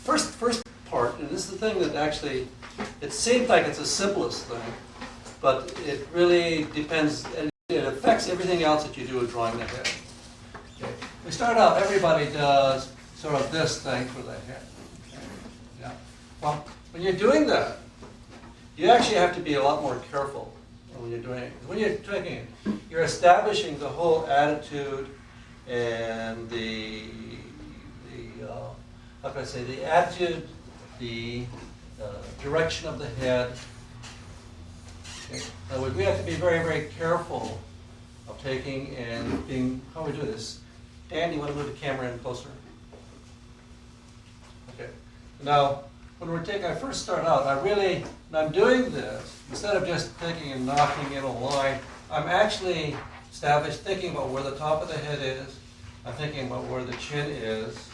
first part, and this is the thing that actually, it seems like it's the simplest thing, but it really depends, and it affects everything else that you do with drawing the head. Okay. We start out, everybody does sort of this thing for the head. Okay. Yeah. Well, when you're doing that, you actually have to be a lot more careful when you're doing it. When you're doing it, you're establishing the whole attitude and how can I say, the attitude, the direction of the head. Okay. Now, we have to be very, very careful of taking and being, how we do this. Dan, you want to move the camera in closer? Okay. Now, when I first start out, when I'm doing this, instead of just taking and knocking in a line, I'm actually thinking about where the top of the head is, I'm thinking about where the chin is,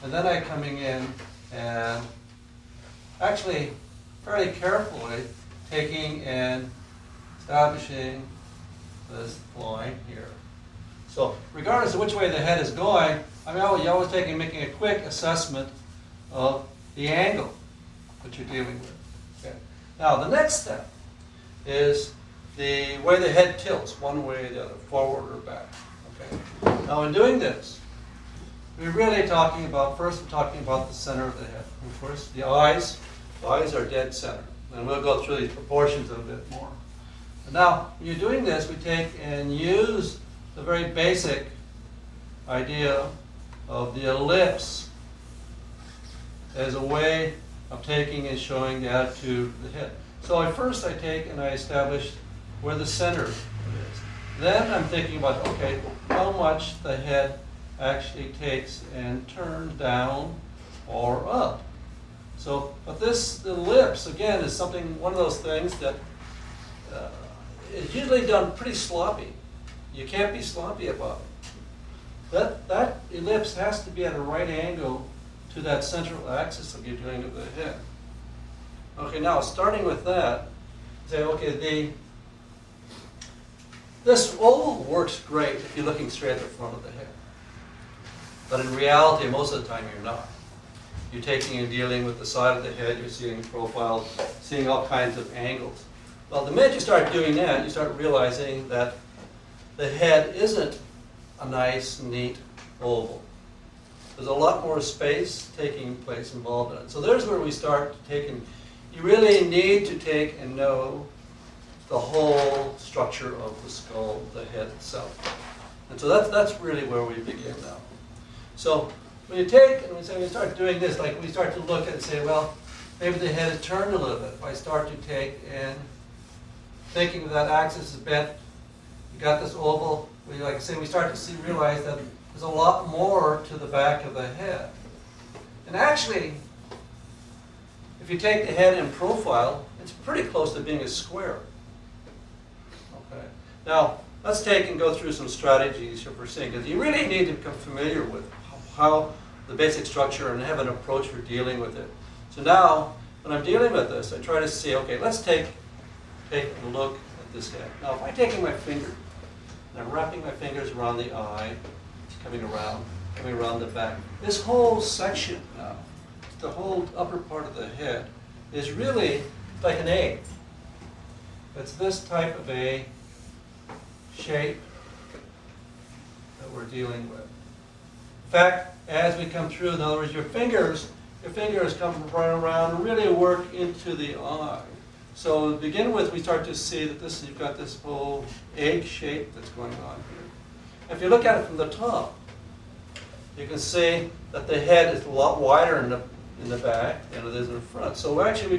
and then I'm coming in and actually fairly carefully taking and establishing this line here. So regardless of which way the head is going, you're always making a quick assessment of the angle that you're dealing with. Okay. Now the next step is the way the head tilts, one way or the other, forward or back. Okay. Now in doing this, we're really talking about the center of the head. Of course, the eyes are dead center. And we'll go through these proportions a bit more. And now, when you're doing this, we take and use the very basic idea of the ellipse as a way of taking and showing the attitude of the head. So at first I take and I establish where the center is. Then I'm thinking about, okay, how much the head actually takes and turns down or up. So, but this ellipse, again, is one of those things that is usually done pretty sloppy. You can't be sloppy about it. That ellipse has to be at a right angle to that central axis that you're doing of the head. Okay, now starting with that, say, okay, this oval works great if you're looking straight at the front of the head. But in reality, most of the time you're not. You're taking and dealing with the side of the head, you're seeing profiles, seeing all kinds of angles. Well, the minute you start doing that, you start realizing that the head isn't a nice, neat oval. There's a lot more space taking place involved in it. So there's where we start taking, you really need to take and know the whole structure of the skull, the head itself. And so that's really where we begin now. So when you take and we start doing this, like we start to look at it and say, well, maybe the head is turned a little bit. If I start to take and thinking that axis is bent, you got this oval, we start to realize that there's a lot more to the back of the head. And actually, if you take the head in profile, it's pretty close to being a square. Okay. Now, let's take and go through some strategies for seeing, because you really need to become familiar with how the basic structure and have an approach for dealing with it. So now, when I'm dealing with this, I try to see, okay, let's take a look at this head. Now, if I'm taking my finger, and I'm wrapping my fingers around the eye, coming around the back, this whole section now, the whole upper part of the head, is really like an egg. It's this type of a shape that we're dealing with. In fact, as we come through, in other words, your fingers come right around and really work into the eye. So to begin with, we start to see that you've got this whole egg shape that's going on here. If you look at it from the top, you can see that the head is a lot wider in the back than it is in the front. So actually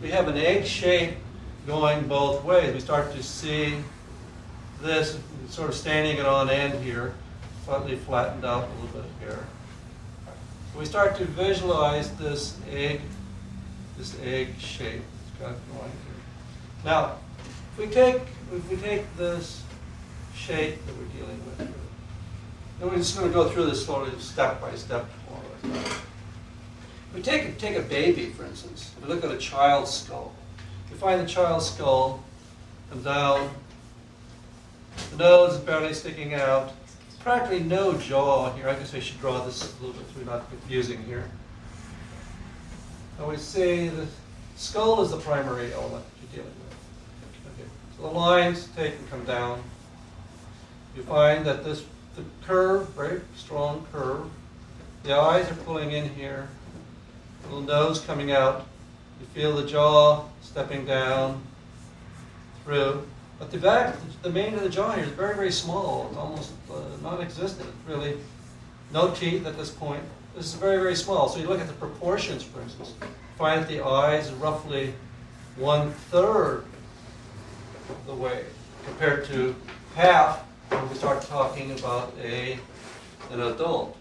we have an egg shape going both ways. We start to see this sort of standing it on end here, slightly flattened out a little bit here. So we start to visualize this egg shape that's got going here. Now, if we take this shape that we're dealing with here, then we're just going to go through this slowly, step by step. We take a baby, for instance. We look at a child's skull. We find the child's skull comes down. The nose is barely sticking out. Practically no jaw here. I guess I should draw this a little bit so we're not confusing here. And we see the skull is the primary element that you're dealing with. Okay. So the lines take and come down. You find that the curve, very strong curve. The eyes are pulling in here. Little nose coming out. You feel the jaw stepping down through. But the back, the main of the jaw here is very, very small. It's almost non-existent. Really, no teeth at this point. This is very, very small. So you look at the proportions, for instance. Find that the eyes are roughly 1/3 of the way compared to half when we start talking about an adult.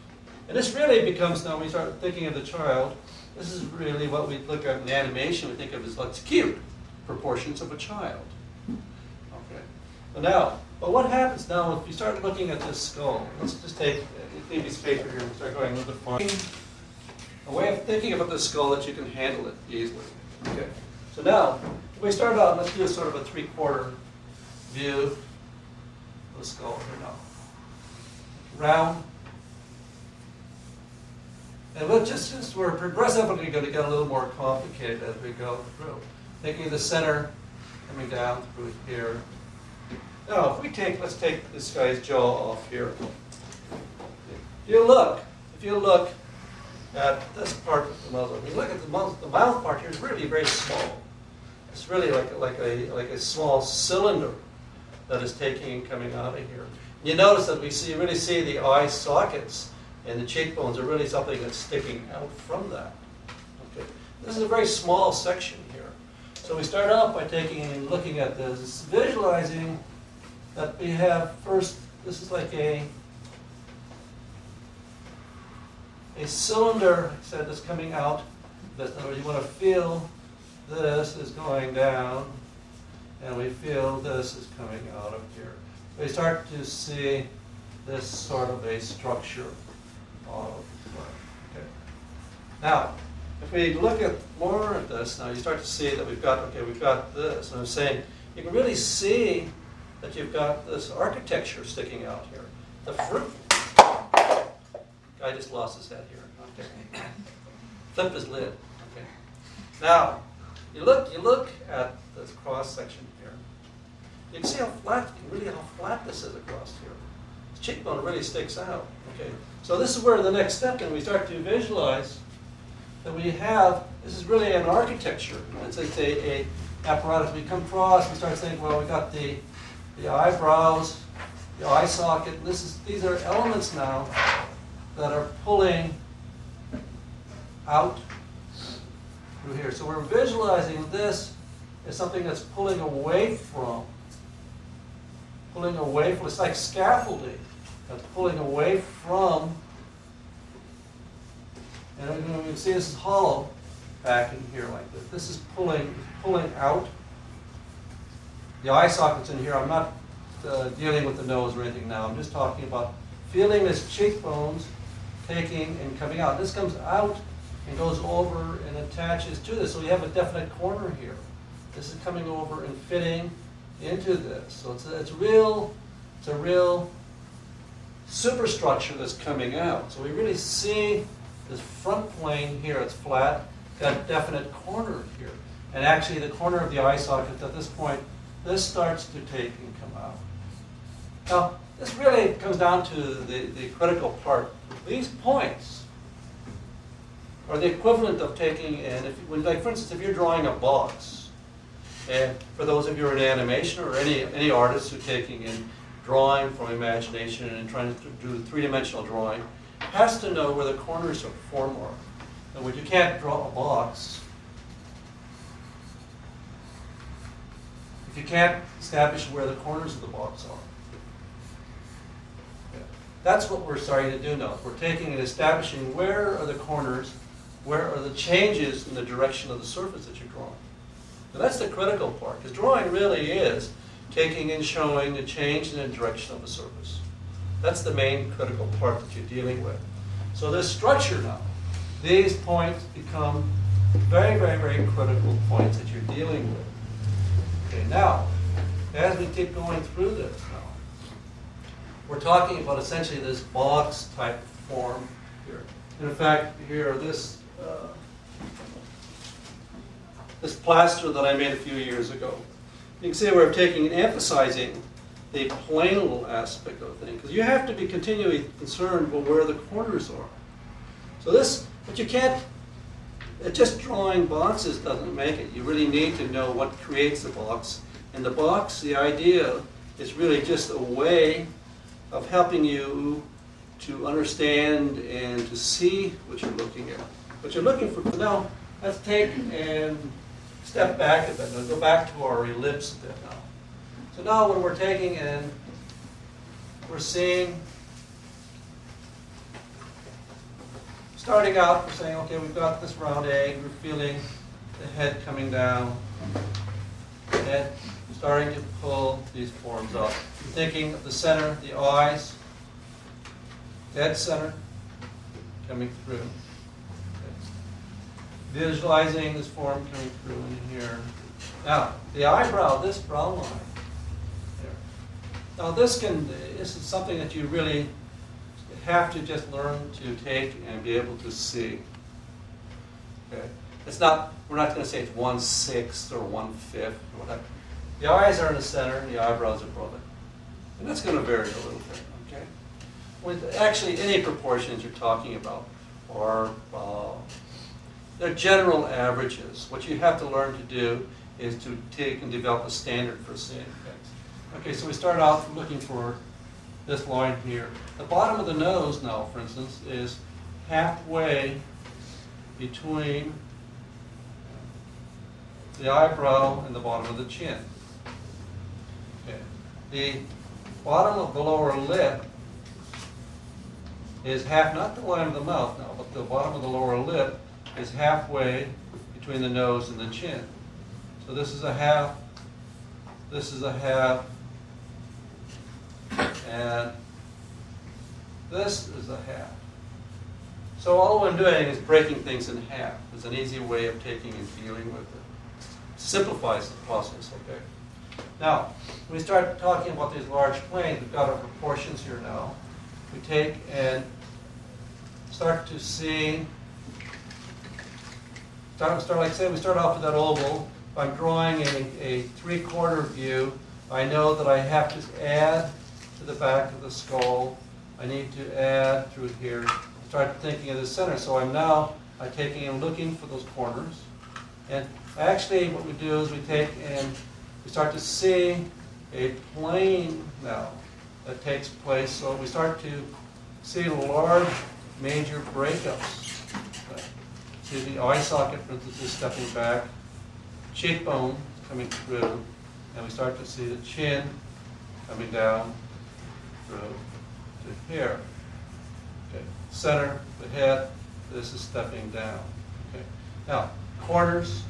And this really becomes, now when we start thinking of the child, this is really what we look at in animation, we think of as like cute proportions of a child. Okay. But what happens now if you start looking at this skull? Let's just take a piece of paper here and start going a little bit fine. A way of thinking about the skull that you can handle it easily. Okay. So now, if we start out, let's do a sort of a 3/4 view of the skull here now. Round. And we're progressively going to get a little more complicated as we go through. Thinking of the center coming down through here. Now, let's take this guy's jaw off here. If you look at this part of the muzzle, when you look at the mouth part here is really very small. It's really like a small cylinder that is taking and coming out of here. You notice that we really see the eye sockets and the cheekbones are really something that's sticking out from that. Okay. This is a very small section here. So we start out by taking and looking at this, visualizing that we have first, this is like a cylinder, like I said, that's coming out. In other words, you want to feel this is going down, and we feel this is coming out of here. We start to see this sort of a structure. Okay. Now, if we look at more at this, now you start to see that we've got this. And I'm saying you can really see that you've got this architecture sticking out here. The fruit. Guy just lost his head here. Okay. Flip his lid. Okay. Now, you look at this cross section here. You can see how flat this is across here. The cheekbone really sticks out. Okay. So this is where the next step, and we start to visualize that this is really an architecture. It's a apparatus. We come across, we start saying, well, we got the eyebrows, the eye socket. And these are elements now that are pulling out through here. So we're visualizing this as something that's pulling away from. It's like scaffolding. That's pulling away from, and we can see this is hollow back in here like this. This is pulling out. The eye socket's in here. I'm not dealing with the nose or anything now. I'm just talking about feeling this cheekbones taking and coming out. This comes out and goes over and attaches to this. So we have a definite corner here. This is coming over and fitting into this. So it's a real superstructure that's coming out. So we really see this front plane here, it's flat, got a definite corner here. And actually the corner of the eye socket at this point, this starts to take and come out. Now, this really comes down to the critical part. These points are the equivalent of taking, and for instance, if you're drawing a box, and for those of you who are in animation or any artists who are taking in drawing from imagination and trying to do three-dimensional drawing, has to know where the corners of form are. In other words, you can't draw a box if you can't establish where the corners of the box are. Yeah. That's what we're starting to do now. We're taking and establishing where are the corners, where are the changes in the direction of the surface that you're drawing. Now that's the critical part, because drawing really is taking and showing the change in the direction of the surface. That's the main critical part that you're dealing with. So this structure now, these points become very, very, very critical points that you're dealing with. Okay, now, as we keep going through this now, we're talking about essentially this box type form here. And in fact, here, this this plaster that I made a few years ago. You can see we're taking and emphasizing the planal aspect of the thing, because you have to be continually concerned with where the corners are. So this, but you can't, just drawing boxes doesn't make it. You really need to know what creates the box. And the box, the idea, is really just a way of helping you to understand and to see what you're looking at. What you're looking for. Now, let's take and step back a bit. We'll go back to our ellipse bit now. So now when we're taking and we're seeing, starting out, we're saying, okay, we've got this round egg, we're feeling the head coming down, and starting to pull these forms up. You're thinking of the center, the eyes, dead center, coming through. Visualizing this form coming through in here. Now, the eyebrow, this brown line. There. Now, this is something that you really have to just learn to take and be able to see. Okay? It's not, we're not going to say it's 1/6 or 1/5 or whatever. The eyes are in the center and the eyebrows are above it. And that's going to vary a little bit, okay? With actually any proportions you're talking about are they're general averages. What you have to learn to do is to take and develop a standard for seeing things. Okay, so we start out looking for this line here. The bottom of the nose now, for instance, is halfway between the eyebrow and the bottom of the chin. Okay. The bottom of the lower lip is half, not the line of the mouth now, but the bottom of the lower lip is halfway between the nose and the chin. So this is a half, this is a half, and this is a half. So all I'm doing is breaking things in half. It's an easy way of taking and dealing with it. Simplifies the process, okay? Now, when we start talking about these large planes, we've got our proportions here now. We take and start to see, like say we start off with that oval. If I'm drawing a 3/4 view, I know that I have to add to the back of the skull. I need to add through here. Start thinking of the center. So I'm taking and looking for those corners. And actually what we do is we take and we start to see a plane now that takes place. So we start to see large major breakups. See the eye socket, for instance, is stepping back, cheekbone coming through, and we start to see the chin coming down through to here. Okay. Center, the head, this is stepping down. Okay. Now, corners,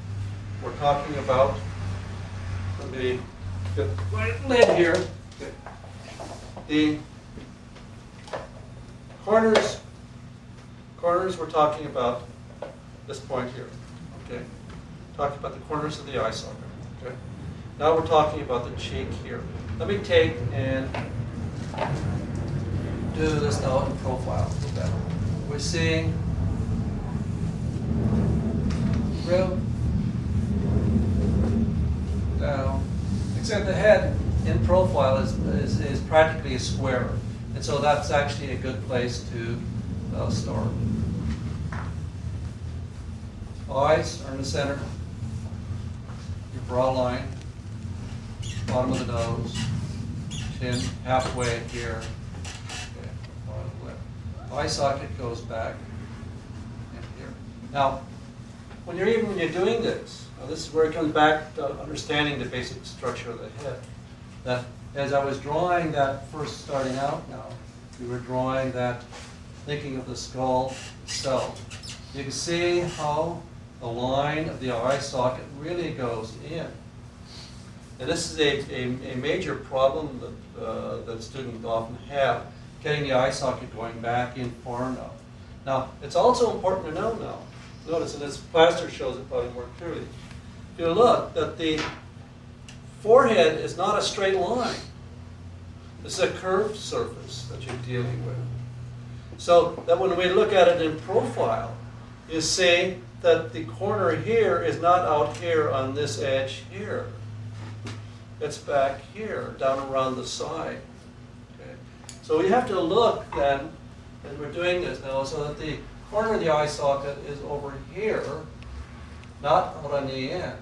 we're talking about, let me get my lid here. Okay. The corners we're talking about this point here. Okay. Talking about the corners of the eye socket. Okay. Now we're talking about the cheek here. Let me take and do this now in profile. We're seeing through, down, except the head in profile is practically a square. And so that's actually a good place to start. Eyes are in the center. Your brow line, bottom of the nose, chin halfway here. Okay, bottom lip. Eye socket goes back and here. Now, when you're doing this, now this is where it comes back to understanding the basic structure of the head. That as I was drawing that first starting out now, we were drawing that, thinking of the skull itself. You can see how the line of the eye socket really goes in. And this is a major problem that students often have, getting the eye socket going back in far enough. Now, it's also important to know now, notice, and this plaster shows it probably more clearly. If you look, that the forehead is not a straight line. This is a curved surface that you're dealing with. So that when we look at it in profile, you see that the corner here is not out here on this edge here. It's back here, down around the side. Okay? So we have to look then, as we're doing this now, so that the corner of the eye socket is over here, not out on the end.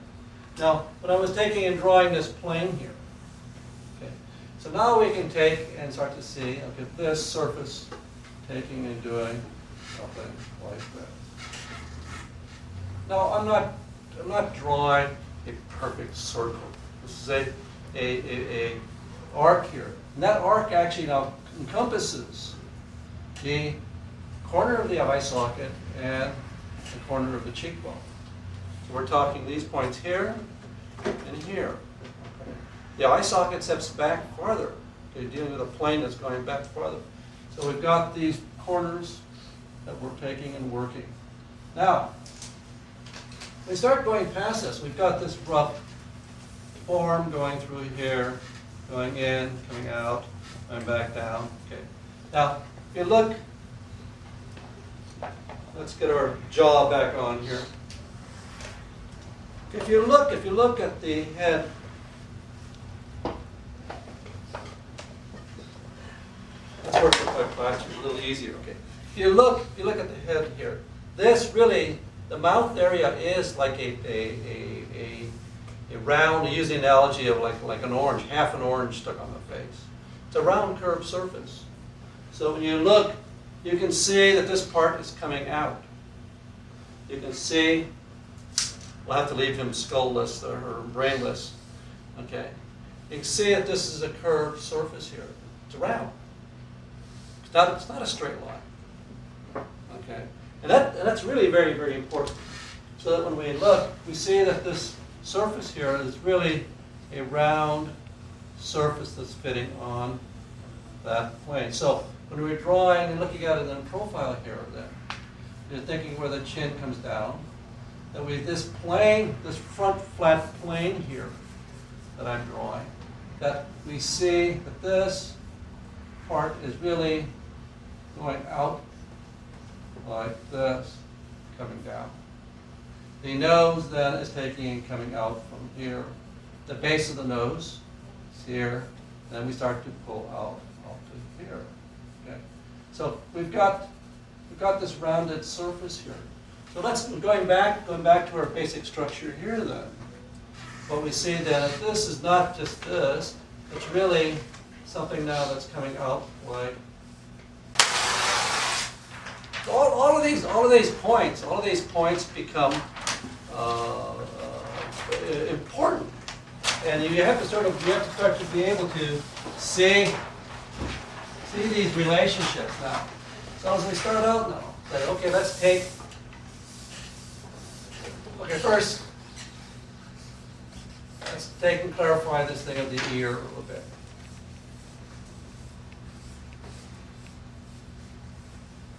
Now, when I was taking and drawing this plane here, okay, so now we can take and start to see, okay, this surface, taking and doing something like this. Now, I'm not drawing a perfect circle. This is a arc here. And that arc actually now encompasses the corner of the eye socket and the corner of the cheekbone. So we're talking these points here and here. The eye socket steps back farther. Okay, dealing with a plane that's going back farther. So we've got these corners that we're taking and working. Now, we start going past this. We've got this rough form going through here, going in, coming out, going back down. Okay. Now, if you look, let's get our jaw back on here. If you look at the head, let's work with my plaster a little easier. Okay. If you look at the head here, this really, the mouth area is like a round, to use the analogy of like an orange, half an orange stuck on the face. It's a round curved surface. So when you look, you can see that this part is coming out. You can see, we'll have to leave him skull-less or brainless. Okay. You can see that this is a curved surface here. It's round. It's not a straight line. Okay. And that's really very, very important. So that when we look, we see that this surface here is really a round surface that's fitting on that plane. So when we're drawing and looking at it in profile here, then you're thinking where the chin comes down. That this plane, this front flat plane here that I'm drawing, that we see that this part is really going out like this, coming down. The nose then is taking and coming out from here. The base of the nose is here. Then we start to pull out to here. Okay. So we've got this rounded surface here. So let's going back to our basic structure here then. What we see then is this is not just this, it's really something now that's coming out like all of these points become important, and you have to start to be able to see these relationships now. So as we start out now, say, okay, let's take. Okay, first, let's take and clarify this thing of the ear a little bit.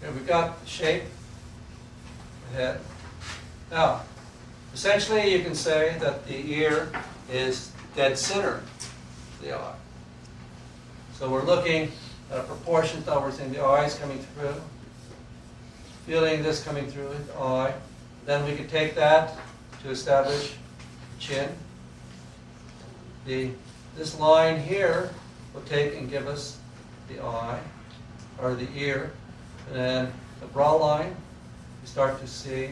Okay, we've got the shape, the head. Now, essentially you can say that the ear is dead center of the eye. So we're looking at a proportion that we're seeing the eyes coming through, feeling this coming through the eye. Then we could take that to establish the chin. This line here will take and give us the eye, or the ear. And then the brow line, you start to see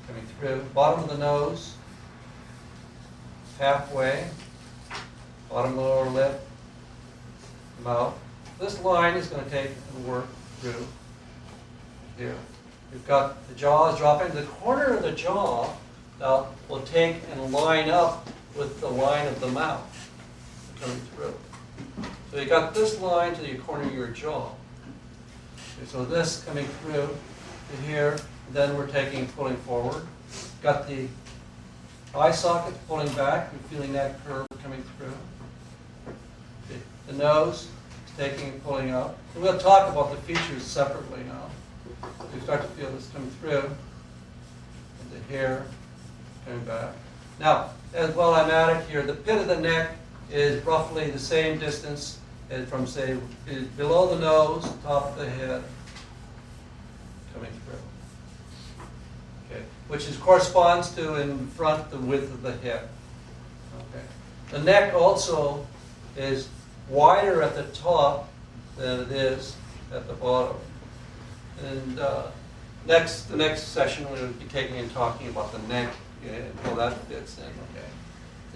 coming through. Bottom of the nose, halfway, bottom of the lower lip, mouth. This line is going to take and work through here. We've got the jaw is dropping. The corner of the jaw now will take and line up with the line of the mouth coming through. So you got this line to the corner of your jaw. Okay, so this coming through to here, then we're taking, pulling forward. Got the eye socket pulling back. You're feeling that curve coming through. Okay, the nose is taking and pulling out. And we'll talk about the features separately now. You start to feel this coming through, and the hair coming back. Now, as while I'm at it here, the pit of the neck is roughly the same distance as from, say, below the nose, top of the head, coming through. Okay. corresponds to in front the width of the head. Okay. The neck also is wider at the top than it is at the bottom. And the next session we will be taking and talking about the neck and how that fits in. Okay.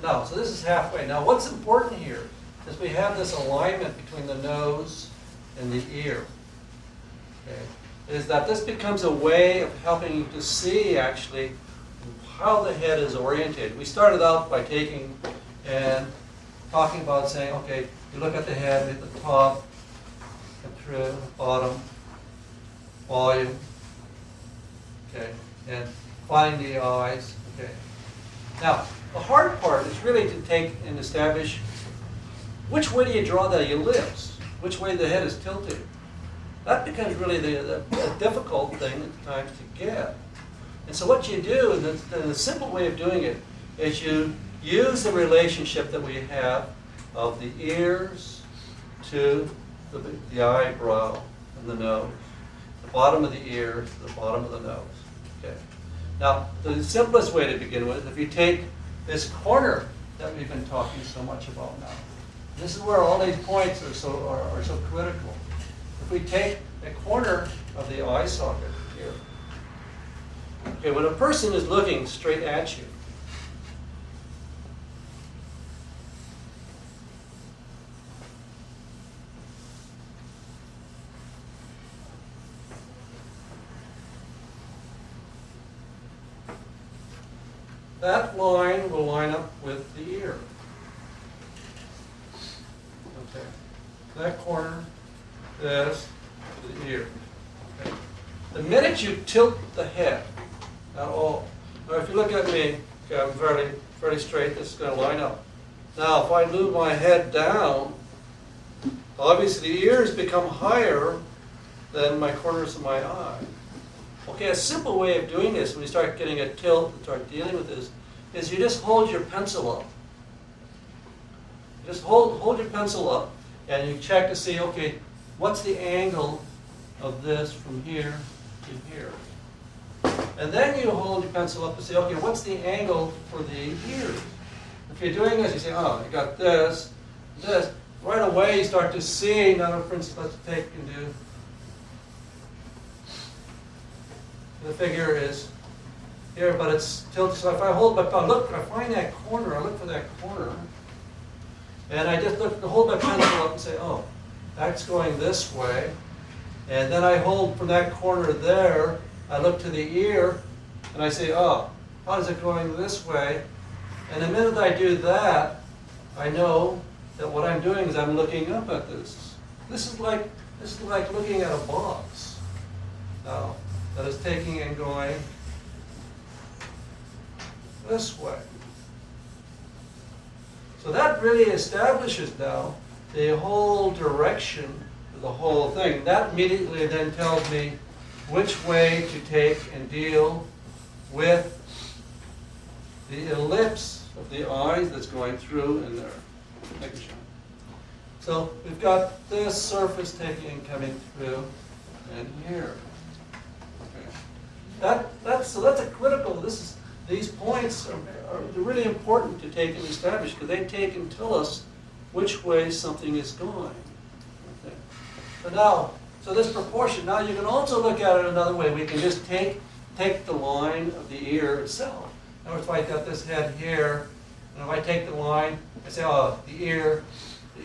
Now, so this is halfway. Now, what's important here is we have this alignment between the nose and the ear. Okay. Is that this becomes a way of helping you to see actually how the head is orientated. We started out by taking and talking about saying, okay, you look at the head at the top, and through the bottom, volume, okay, and find the eyes, okay. Now, the hard part is really to take and establish which way do you draw the ellipse, which way the head is tilted. That becomes really the difficult thing at times to get. And so what you do, and the simple way of doing it, is you use the relationship that we have of the ears to the eyebrow and the nose. The bottom of the ear to the bottom of the nose. Okay. Now, the simplest way to begin with, if you take this corner that we've been talking so much about now, this is where all these points are so critical. If we take a corner of the eye socket here, okay, when a person is looking straight at you, that line will line up with the ear. Okay. That corner, this, the ear. Okay. The minute you tilt the head at all, now if you look at me, okay, I'm fairly straight, this is going to line up. Now if I move my head down, obviously the ears become higher than my corners of my eye. Okay, a simple way of doing this when you start getting a tilt and start dealing with this is you just hold your pencil up. Just hold your pencil up and you check to see, okay, what's the angle of this from here to here? And then you hold your pencil up and say, okay, what's the angle for the ears? If you're doing this, you say, oh, you got this, this. Right away you start to see, now for instance, let's take and do, the figure is here, but it's tilted. So if I hold my thumb, look, I find that corner, I look for that corner, and I just hold my pencil up and say, oh, that's going this way. And then I hold from that corner there, I look to the ear, and I say, oh, how is it going this way? And the minute I do that, I know that what I'm doing is I'm looking up at this. This is like looking at a box. Now, that is taking and going this way. So that really establishes now the whole direction of the whole thing. That immediately then tells me which way to take and deal with the ellipse of the eyes that's going through in there. Thank you, Sean. So we've got this surface taking and coming through and here. Okay. So that's a critical. These points are really important to take and establish because they take and tell us which way something is going. Okay. So this proportion. Now you can also look at it another way. We can just take the line of the ear itself. Now if I got this head here, and if I take the line, I say, oh, the ear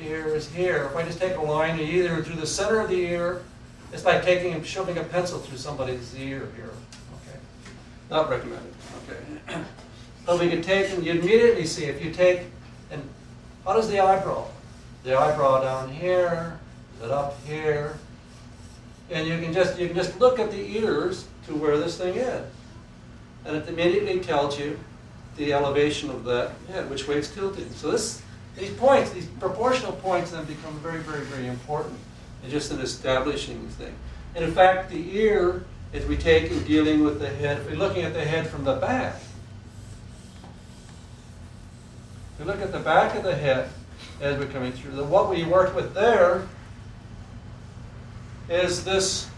is here. If I just take a line either through the center of the ear, it's like taking and shoving a pencil through somebody's ear here. Okay, not recommended. Okay, so we can take and you immediately see if you take and how does the eyebrow? The eyebrow down here, is it up here? And you can just look at the ears to where this thing is, and it immediately tells you the elevation of that head, which way it's tilted. So these points, these proportional points, then become very, very, very important in just in establishing this thing. And in fact, the ear, as we take in dealing with the head, if we're looking at the head from the back, we look at the back of the head as we're coming through. What we work with there is this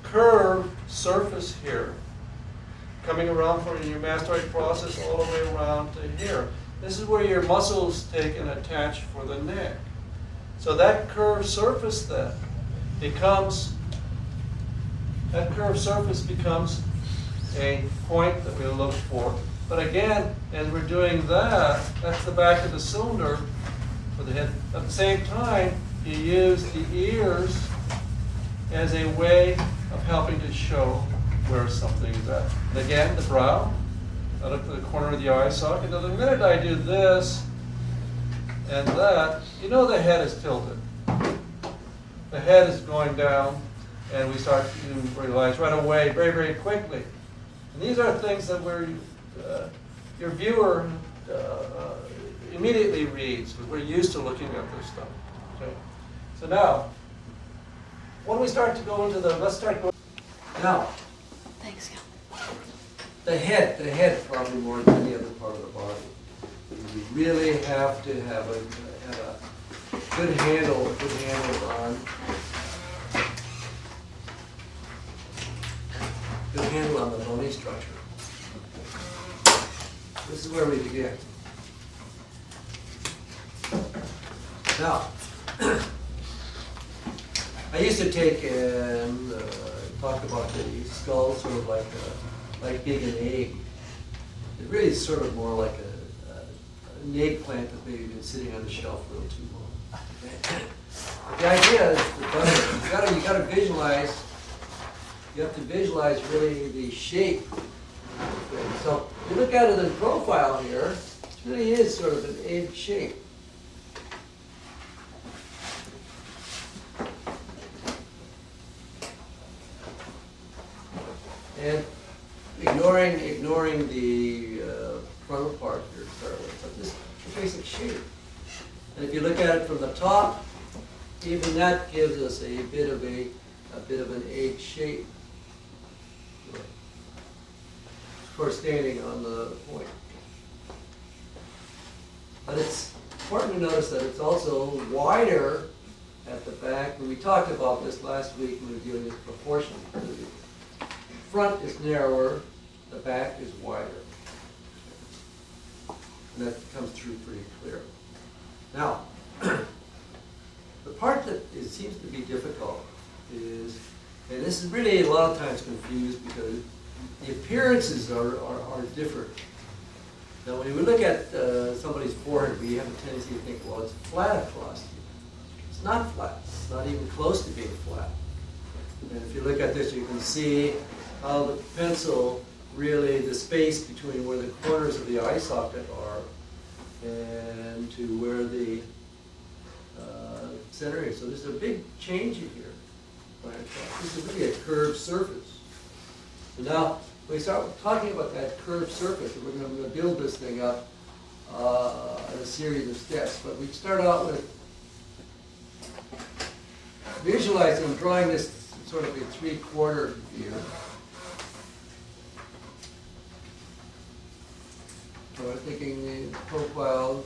curved surface here coming around from your mastoid process all the way around to here. This is where your muscles take and attach for the neck. So that curved surface then becomes, that curved surface becomes a point that we look for. But again, as we're doing that, that's the back of the cylinder for the head. At the same time, you use the ears as a way of helping to show where something is at. And again, the brow, I look at the corner of the eye socket. Now the minute I do this and that, you know the head is tilted. The head is going down, and we start to realize right away, very, very quickly. And these are things that your viewer immediately reads, because we're used to looking at this stuff. Okay? So now, when we start to go into the, let's start going. Now, Thanks, Cal. the head probably more than any other part of the body. We really have to have a good handle on the bony structure. This is where we begin. Now, I used to take and talk about the skull sort of like being an egg. It really is sort of more like an eggplant that maybe been sitting on the shelf a little too long. The idea is you gotta visualize. You have to visualize really the shape. So if you look at it in profile here, it really is sort of an egg shape. And ignoring the frontal part here to start with, but this is the basic shape. And if you look at it from the top, even that gives us a bit of an egg shape. Of course, standing on the point. But it's important to notice that it's also wider at the back. When we talked about this last week when we were dealing with proportion. The front is narrower, the back is wider. And that comes through pretty clear. Now, the part that seems to be difficult is, and this is really a lot of times confused because the appearances are different. Now, when we look at somebody's forehead, we have a tendency to think, well, it's flat across here. It's not flat. It's not even close to being flat. And if you look at this, you can see how the pencil really, the space between where the corners of the eye socket are and to where the center is. So there's a big change in here. Right? This is really a curved surface. So now, we start talking about that curved surface, and we're going to build this thing up in a series of steps. But we start out with visualizing, drawing this sort of a three-quarter view. So we're thinking the profile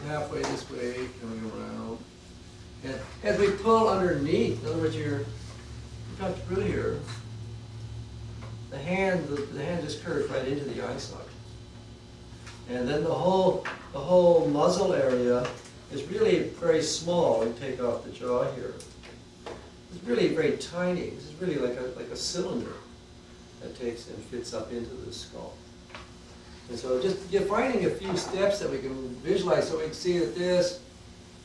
halfway this way, coming around. And as we pull underneath, in other words, you come through here, the hand just curves right into the eye socket. And then the whole muzzle area is really very small. We take off the jaw here. It's really very tiny. This is really like a cylinder that takes and fits up into the skull. And so just defining a few steps that we can visualize so we can see that this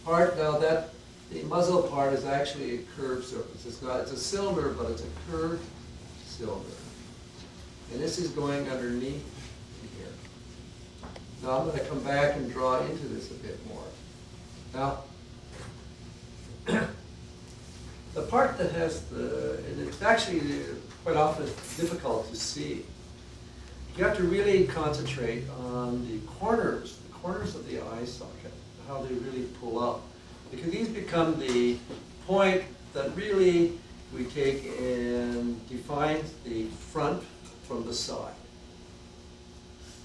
part, now that the muzzle part is actually a curved surface. It's a cylinder, but it's a curved cylinder. And this is going underneath here. Now I'm going to come back and draw into this a bit more. Now, the part that has and it's actually quite often difficult to see. You have to really concentrate on the corners of the eye socket, how they really pull up. Because these become the point that really we take and define the front from the side.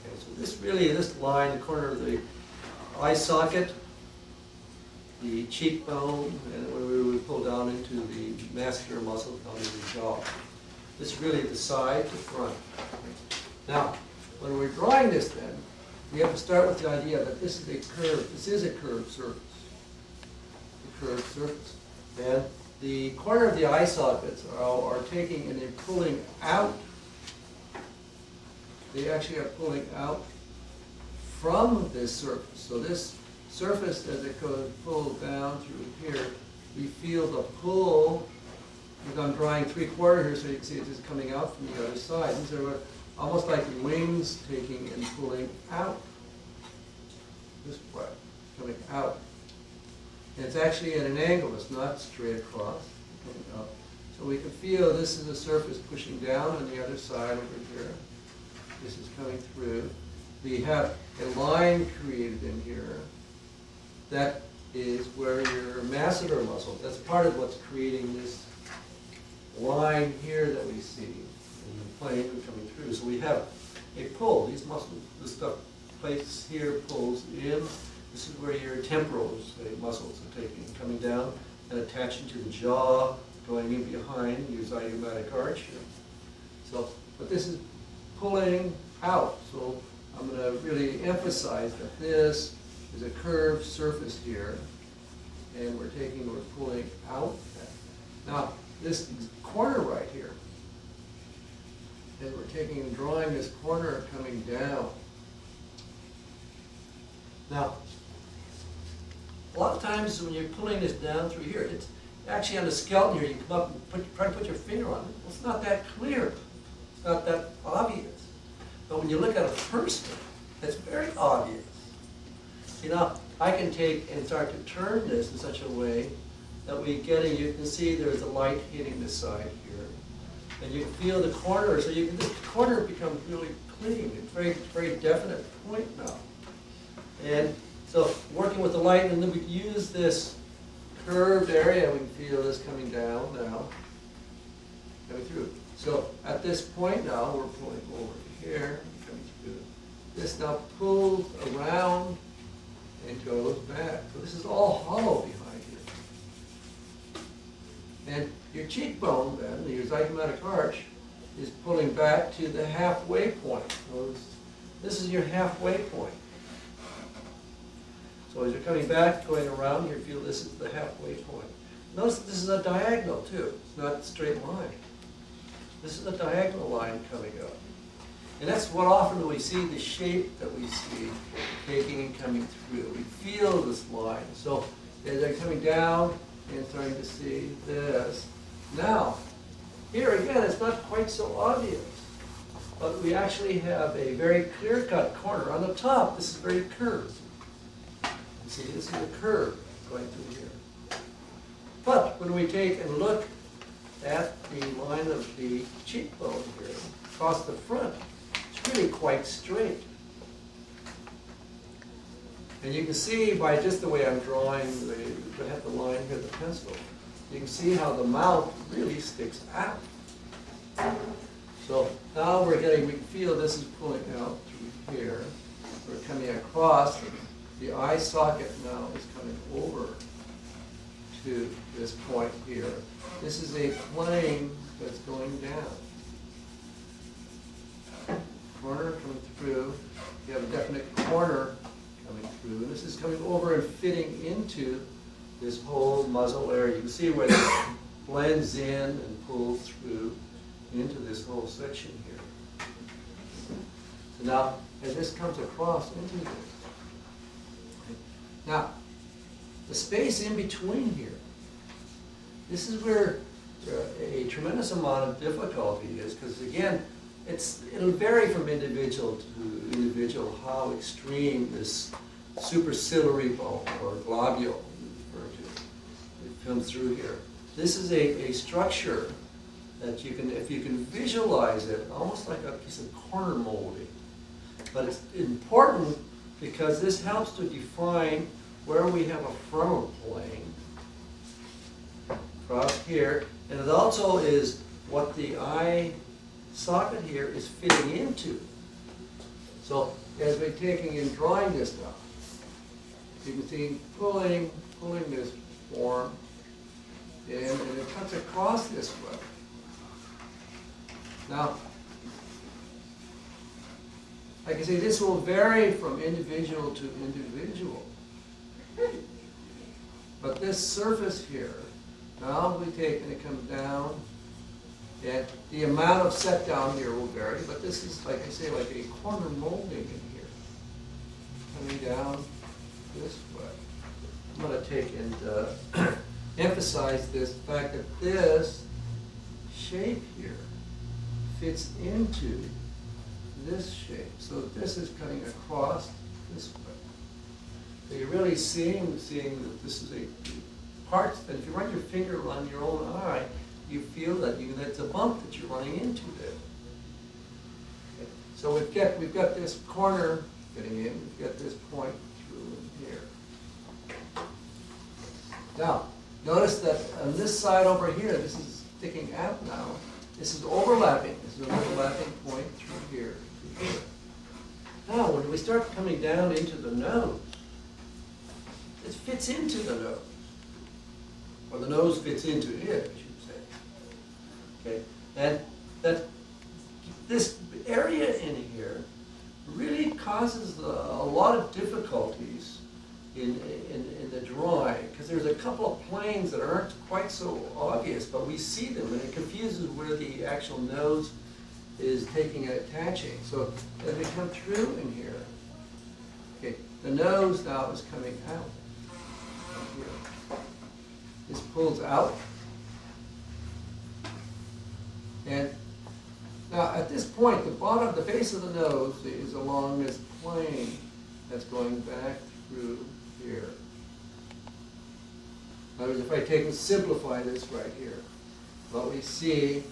Okay, so this line, the corner of the eye socket, the cheekbone, and when we pull down into the masculine muscle down to the jaw. This is really the side to front. Now, when we're drawing this then, we have to start with the idea that this is a curved surface. A curved surface. And the corner of the eye sockets are taking and they're pulling out. They actually are pulling out from this surface. So this surface, as it goes pulled down through here, we feel the pull. I'm drawing 3/4 here, so you can see it's just coming out from the other side. These are almost like wings taking and pulling out. This way, coming out. And it's actually at an angle, it's not straight across, coming up. So we can feel this is a surface pushing down on the other side over here. This is coming through. We have a line created in here. That is where your masseter muscle, that's part of what's creating this line here that we see in the plane coming through. So we have a pull. These muscles, this stuff placed here pulls in. This is where your temporal muscles are taking, coming down and attaching to the jaw, going in behind your zygomatic arch here. So, but this is pulling out. So I'm going to really emphasize that this is a curved surface here, and we're pulling out. Now, this corner right here, and we're taking and drawing this corner coming down. Now, a lot of times when you're pulling this down through here, it's actually on the skeleton here, you come up and try to put your finger on it. Well, it's not that clear. It's not that obvious. But when you look at a person, it's very obvious. You know, I can take and start to turn this in such a way that we get it. You can see there's a light hitting this side here. And you can feel the corner, so you can, this corner becomes really clean. It's very definite point now. And so working with the light, and then we use this curved area, we can feel this coming down now, coming through. So at this point now, we're pulling over here, coming through. This now pulls around and goes back. So this is all hollow behind here. And your cheekbone then, your zygomatic arch, is pulling back to the halfway point. So this is your halfway point. So as you're coming back, going around, you feel this is the halfway point. Notice this is a diagonal too. It's not a straight line. This is a diagonal line coming up. And that's what often we see, the shape that we see taking and coming through. We feel this line. So as they're coming down and starting to see this. Now, here again, it's not quite so obvious. But we actually have a very clear-cut corner. On the top, this is very curved. You see, this is a curve going through here. But when we take and look at the line of the cheekbone here, across the front, it's really quite straight. And you can see by just the way I'm drawing, I have the line here, the pencil, you can see how the mouth really sticks out. So now we feel this is pulling out through here. We're coming across. The eye socket now is coming over to this point here. This is a plane that's going down. Corner coming through. You have a definite corner coming through. And this is coming over and fitting into this whole muzzle area. You can see where it blends in and pulls through into this whole section here. So now, as this comes across into this, now, the space in between here, this is where a tremendous amount of difficulty is, because again, it'll vary from individual to individual how extreme this superciliary bone or globule it comes through here. This is a structure that you can, if you can visualize it, almost like a piece of corner molding. But it's important because this helps to define where we have a frontal plane across here, and it also is what the eye socket here is fitting into. So as we're taking and drawing this now, you can see pulling this form in, and it cuts across this way. Now, like I say, this will vary from individual to individual. But this surface here, now we take and it comes down, and the amount of set down here will vary, but this is, like I say, like a corner molding in here, coming down this way. I'm going to take and emphasize this fact that this shape here fits into this shape. So this is cutting across this way. So you're really seeing that this is a part that if you run your finger on your own eye, you feel that that's a bump that you're running into there. Okay. So we've got this corner getting in, we've got this point through in here. Now, notice that on this side over here, this is sticking out now. This is overlapping. This is an overlapping point through here to here. Now, when we start coming down into the nose, it fits into the nose. Or the nose fits into it, I should say. Okay, and that this area in here really causes a lot of difficulties in the drawing, because there's a couple of planes that aren't quite so obvious, but we see them, and it confuses where the actual nose is taking and attaching. So as we come through in here, okay, the nose now is coming out from here. This pulls out. And now at this point, the base of the nose is along this plane that's going back through here. In other words, if I take and simplify this right here, what we see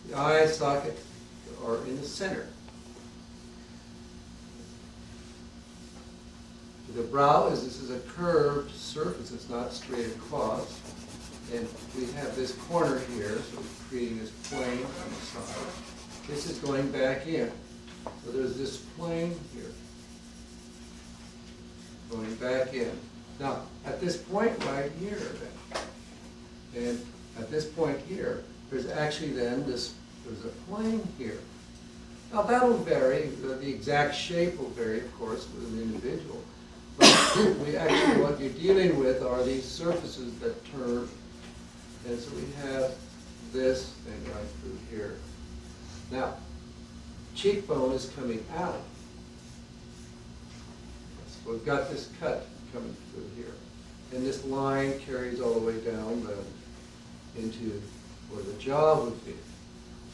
the eye socket are in the center. The brow this is a curved surface, it's not straight across. And we have this corner here, so we're creating this plane on the side. This is going back in. So there's this plane here, going back in. Now, at this point right here, then, and at this point here, there's actually then there's a plane here. Now that'll vary, the exact shape will vary, of course, with an individual. But we actually, what you're dealing with are these surfaces that turn. And so we have this thing right through here. Now, cheekbone is coming out. So we've got this cut coming through here. And this line carries all the way down into where the jaw would be.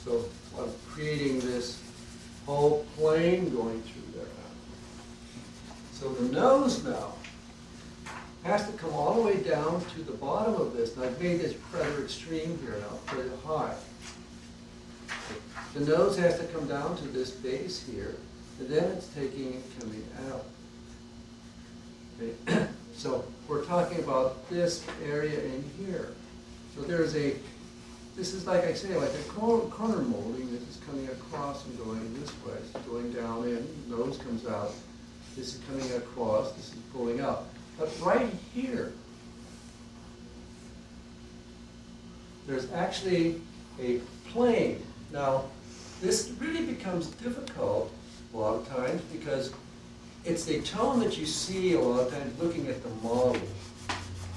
So I'm creating this whole plane going through there now. So the nose now has to come all the way down to the bottom of this. And I've made this rather extreme here now, pretty high. The nose has to come down to this base here, and then it's taking and coming out. Okay. So we're talking about this area in here. So there's this is like I say, like a corner molding. This is coming across and going this way. It's going down in, nose comes out. This is coming across, this is pulling out. But right here, there's actually a plane. Now, this really becomes difficult a lot of times because it's a tone that you see a lot of times looking at the model.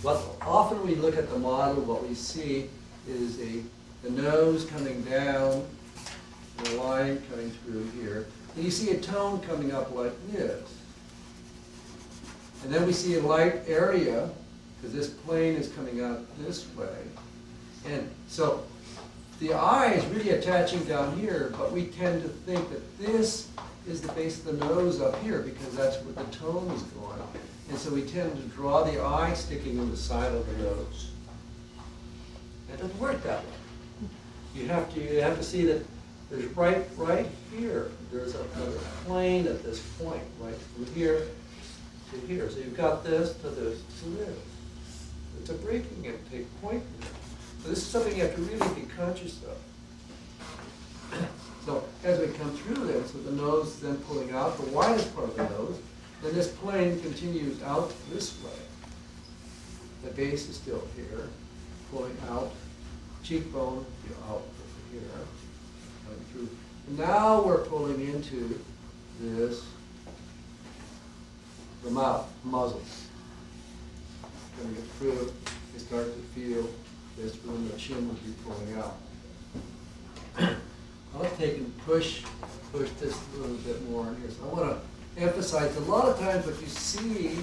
But often we look at the model, what we see is the nose coming down, and a line coming through here. And you see a tone coming up like this. And then we see a light area, because this plane is coming out this way. And so the eye is really attaching down here, but we tend to think that this is the base of the nose up here, because that's where the tone is going. And so we tend to draw the eye sticking in the side of the nose. That doesn't work that way. You have to see that there's right here, there's another plane at this point, right from here to here. So you've got this to this to this. It's a breaking intake point here. So this is something you have to really be conscious of. So as we come through this, so the nose is then pulling out, the widest part of the nose, then this plane continues out this way. The base is still here, pulling out, cheekbone out over here. now we're pulling into this, the mouth, muzzle. When you get through, you start to feel this when the chin would be pulling out. I'll take and push this a little bit more in here. So I want to emphasize, a lot of times what you see,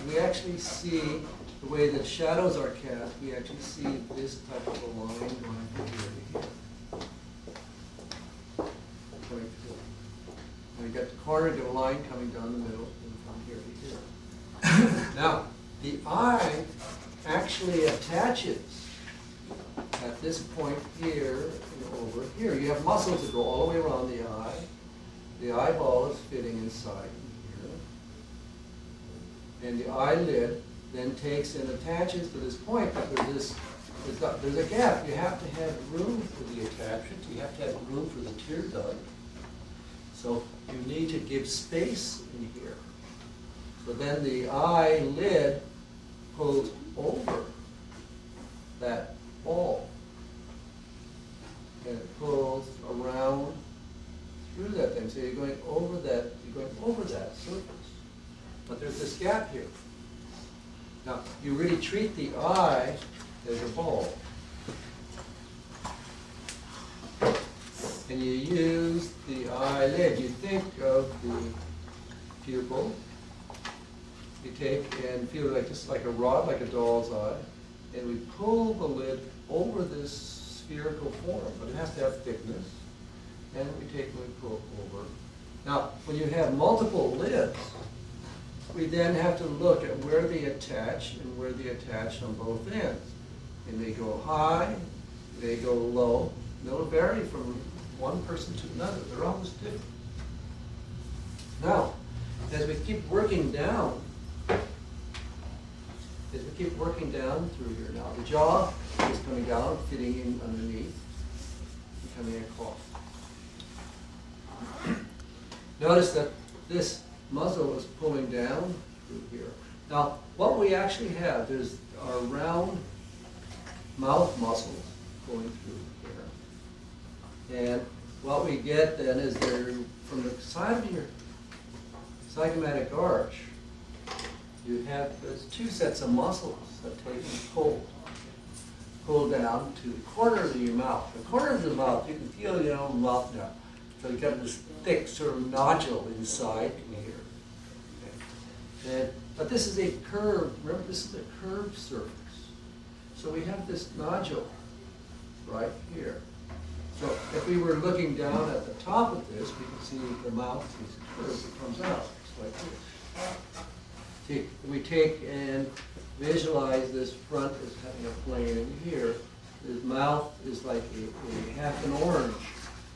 we actually see the way that shadows are cast, we actually see this type of a line going from here to here. And you got the corner, you got a line coming down the middle, and from here to here. Now, the eye actually attaches at this point here and over here. You have muscles that go all the way around the eye. The eyeball is fitting inside here. And the eyelid then takes and attaches to this point, but there's a gap. You have to have room for the attachment. You have to have room for the tear duct. So you need to give space in here. So then the eyelid pulls over that ball. And it pulls around through that thing. So you're going over that surface. But there's this gap here. Now, you really treat the eye as a ball. And you use the eyelid. You think of the pupil. You take and feel it like just like a rod, like a doll's eye. And we pull the lid over this spherical form, but it has to have thickness. And we take and we pull over. Now, when you have multiple lids, we then have to look at where they attach and where they attach on both ends. And they go high, they go low. They'll vary from one person to another. They're almost different. Now, as we keep working down, through here now, the jaw is coming down, fitting in underneath, becoming a claw. Notice that this muzzle is pulling down through here. Now, what we actually have is our round mouth muscles going through here. And what we get then is they're from the side of your zygomatic arch, you have those two sets of muscles that take and pull down to the corner of your mouth. The corner of the mouth, you can feel your own mouth now. So you've got this thick sort of nodule inside here. Okay. But this is a curved, remember this is a curved surface. So we have this nodule right here. So if we were looking down at the top of this, we can see the mouth is curved, it comes out. It's like this. See, we take and visualize this front as having a plane in here. His mouth is like a half an orange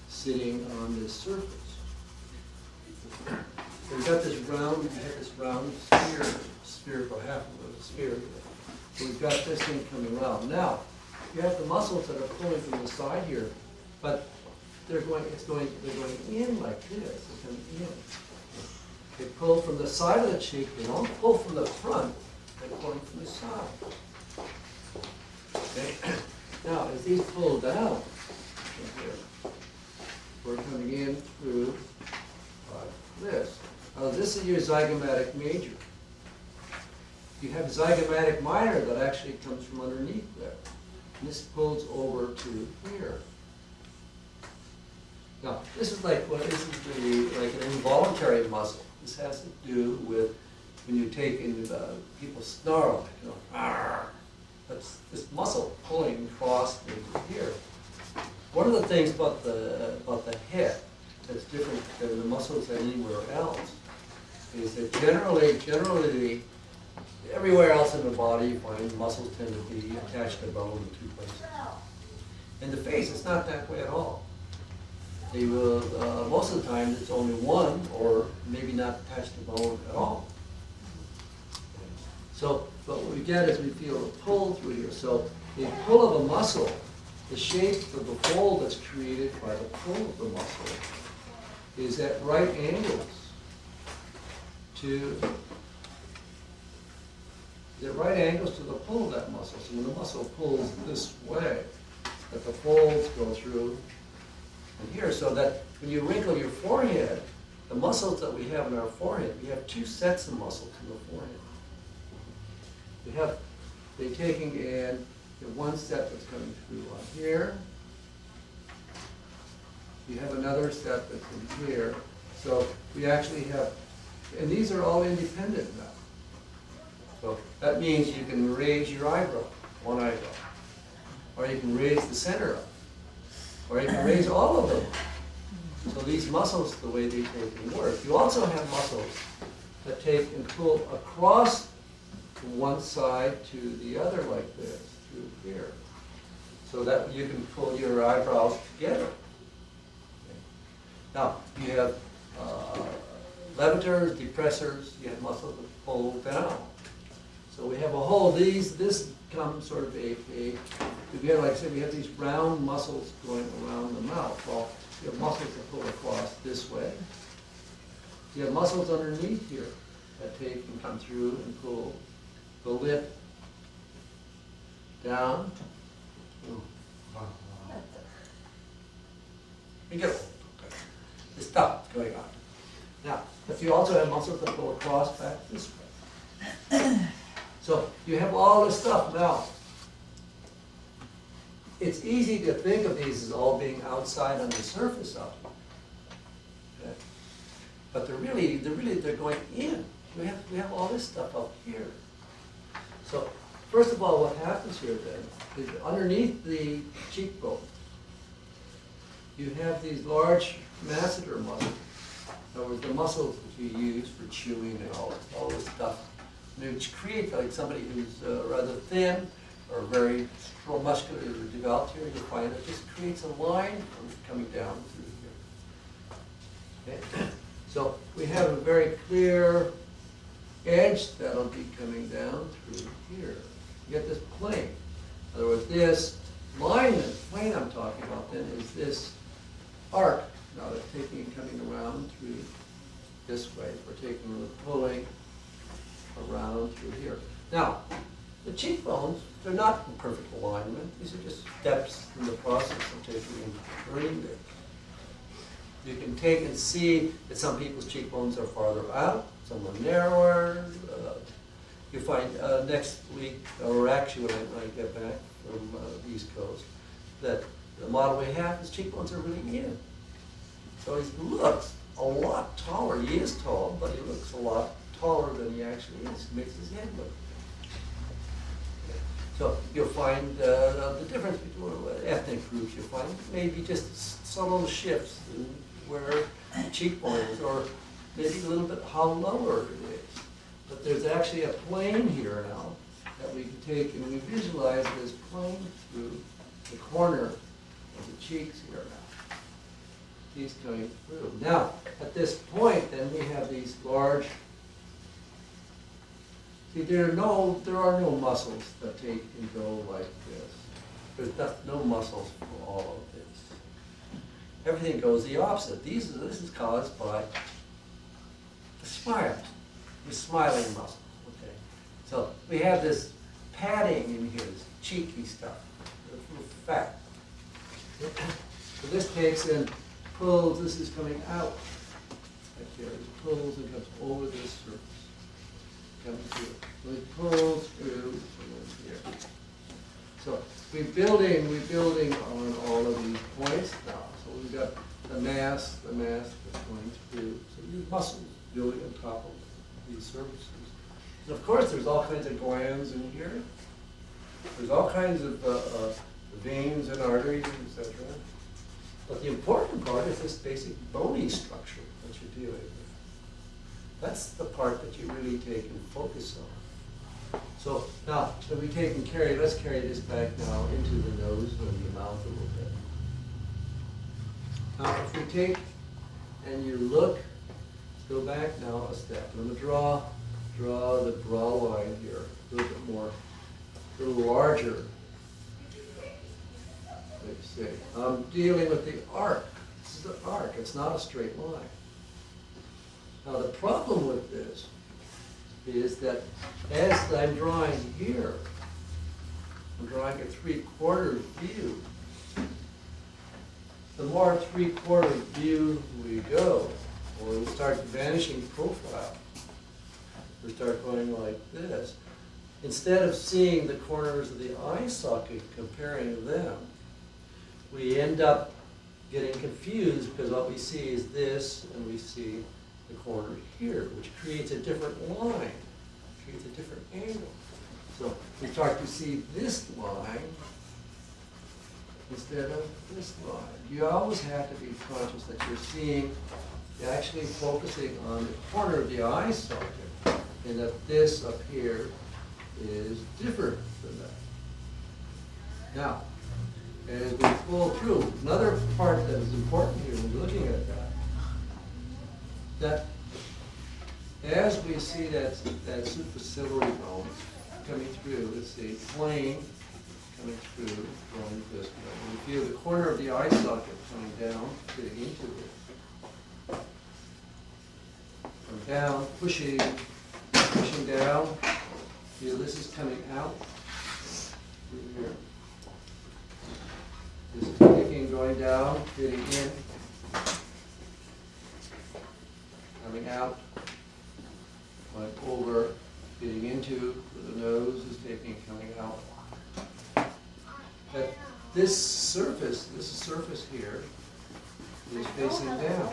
sitting on this surface. So we've got this round, spherical half of a sphere. So we've got this thing coming around. Now, you have the muscles that are pulling from the side here, but they're going in like this. They're coming in. They pull from the side of the cheek. They don't pull from the front. They're pulling from the side. Okay. Now, as these pull down from here, we're coming in through like this. Now, this is your zygomatic major. You have zygomatic minor that actually comes from underneath there. And this pulls over to here. Now, this is like what is like an involuntary muscle. This has to do with when you take into people snarl, you know, argh. That's this muscle pulling across into here. One of the things about the head that's different than the muscles anywhere else is that generally, everywhere else in the body you find muscles tend to be attached to bone in two places. In the face, it's not that way at all. They will, most of the time, it's only one, or maybe not attached to bone at all. So, but what we get is we feel a pull through here. So, the pull of a muscle, the shape of the fold that's created by the pull of the muscle, is at right angles to the pull of that muscle. So when the muscle pulls this way, that the folds go through and here, so that when you wrinkle your forehead, the muscles that we have in our forehead, we have two sets of muscles in the forehead. We have, they're taking in the one set that's coming through on here. You have another set that's in here. So we actually have, and these are all independent now. So that means you can raise your eyebrow, one eyebrow. Or you can raise the center up. Or you can raise all of them. So these muscles, the way they take and work. You also have muscles that take and pull across from one side to the other like this, through here. So that you can pull your eyebrows together. Okay. Now, you have levators, depressors, you have muscles that pull down. So we have a whole, this comes sort of we have, like I said, we have these round muscles going around the mouth. Well, you have muscles that pull across this way. You have muscles underneath here that take and come through and pull the lip down. You get this stuff going on. Now, but you also have muscles that go across back this way. So you have all this stuff. Now, it's easy to think of these as all being outside on the surface of them. Okay? But they're going in. We have all this stuff up here. So first of all, what happens here then is underneath the cheekbone, you have these large masseter muscles. In other words, the muscles that you use for chewing and all this stuff. Which create, like somebody who's rather thin or very strong, muscular developed here, you'll find it just creates a line coming down through here. Okay? So we have a very clear edge that'll be coming down through here. You get this plane. In other words, this line, this plane I'm talking about then is this arc. Now that's taking and coming around through this way. We're taking and pulling around through here. Now, the cheekbones, they're not in perfect alignment. These are just steps in the process of taking and turning them. You can take and see that some people's cheekbones are farther out, some are narrower. You find next week, or actually when I get back from the East Coast, that the model we have, his cheekbones are really in. So he looks a lot taller. He is tall, but he looks a lot taller than he actually is. It makes his head look. So you'll find the difference between ethnic groups. You'll find maybe just subtle shifts in where the cheekbone is, or maybe a little bit how lower it is. But there's actually a plane here now that we can take and we visualize this plane through the corner of the cheeks here now. He's coming through. Now, at this point, then we have these large. See, there are no muscles that take and go like this. There's no muscles for all of this. Everything goes the opposite. This is caused by the smile, the smiling muscle. Okay, so we have this padding in here, this cheeky stuff, the fat. So this takes and pulls. This is coming out. Right here, it pulls and comes over this surface. Comes through. So it pulls through here. So we're building on all of these points now. So we've got the mass that's going through. So these muscles building on top of these surfaces. And of course, there's all kinds of glands in here. There's all kinds of veins and arteries, etc. But the important part is this basic bony structure that you're dealing with. That's the part that you really take and focus on. So now, if we take and carry, let's carry this back now into the nose and the mouth a little bit. Now, if we take and you look, let's go back now a step. I'm going to draw the brow line here a little bit more, a little larger. Let's see. I'm dealing with the arc. This is the arc. It's not a straight line. Now the problem with this is that as I'm drawing here, I'm drawing a 3/4 view. the more three-quarter view we go, or we start vanishing profile, we start going like this. Instead of seeing the corners of the eye socket, comparing them, we end up getting confused because what we see is this, and we see the corner here, which creates a different line, creates a different angle. So we start to see this line instead of this line. You always have to be conscious that you're actually focusing on the corner of the eye socket, and that this up here is different than that. Now, as we pull through, another part that is important here when you're looking at that as we see that superciliary bone coming through, let's see, plane coming through from this way. We feel the corner of the eye socket coming down, getting into it. From down, pushing down. Feel this is coming out through here. This is kicking, going down, getting in, coming out, going over, getting into, where the nose is taking, coming out. But this surface here is facing down.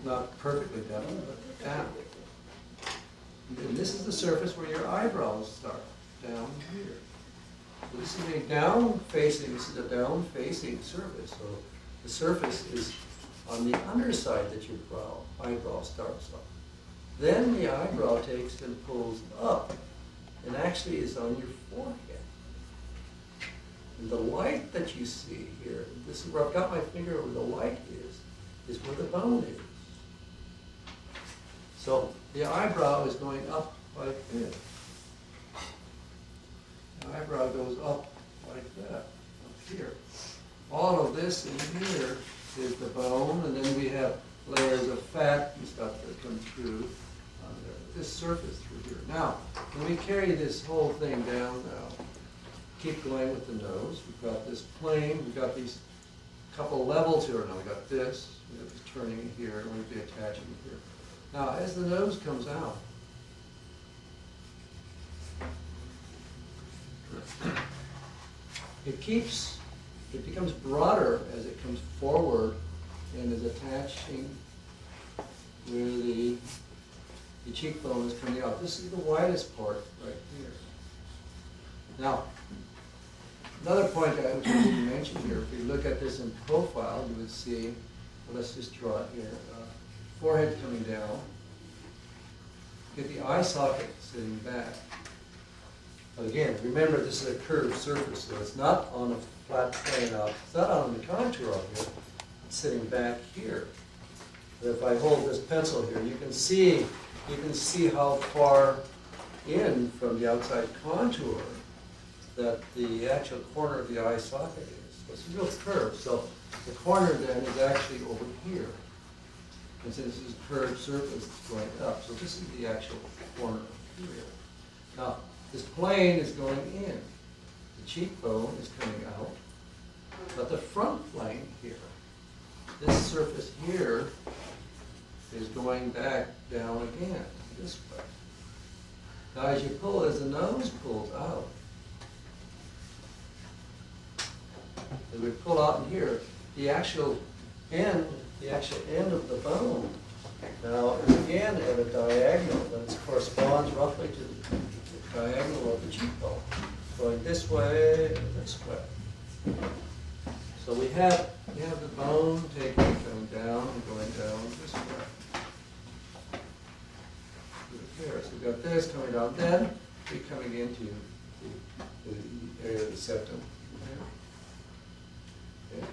Not perfectly down, but down. And this is the surface where your eyebrows start, down here. So this is a down-facing, this is a down-facing surface. So the surface is on the underside that your eyebrow starts on. Then the eyebrow takes and pulls up, and actually is on your forehead. And the light that you see here, this is where I've got my finger where the light is where the bone is. So the eyebrow is going up like this. The eyebrow goes up like that, up here. All of this in here is the bone, and then we have layers of fat and stuff that come through this surface through here. Now, when we carry this whole thing down now, keep going with the nose. We've got this plane, we've got these couple levels here. Now we've got this turning here, and we'll be attaching here. Now, as the nose comes out, it becomes broader as it comes forward and is attaching where the cheekbone is coming out. This is the widest part right here. Now, another point I which I didn't mention here, if you look at this in profile, you would see, well, let's just draw it here, forehead coming down, get the eye socket sitting back. But again, remember this is a curved surface, so it's not on a flat plane out, it's not on the contour out here, it's sitting back here. But if I hold this pencil here, you can see how far in from the outside contour that the actual corner of the eye socket is. So it's a real curve. So the corner then is actually over here. And since this is a curved surface, it's going up. So this is the actual corner here. Now, this plane is going in. The cheekbone is coming out. But the front plane here, this surface here, is going back down again, this way. Now as you pull, as the nose pulls out, as we pull out in here, the actual end of the bone now is again at a diagonal, and it corresponds roughly to the diagonal of the cheekbone, going this way and this way. So we have the bone coming down and going down this way. There. So we've got this coming down, then we're coming into the area of the septum. Okay.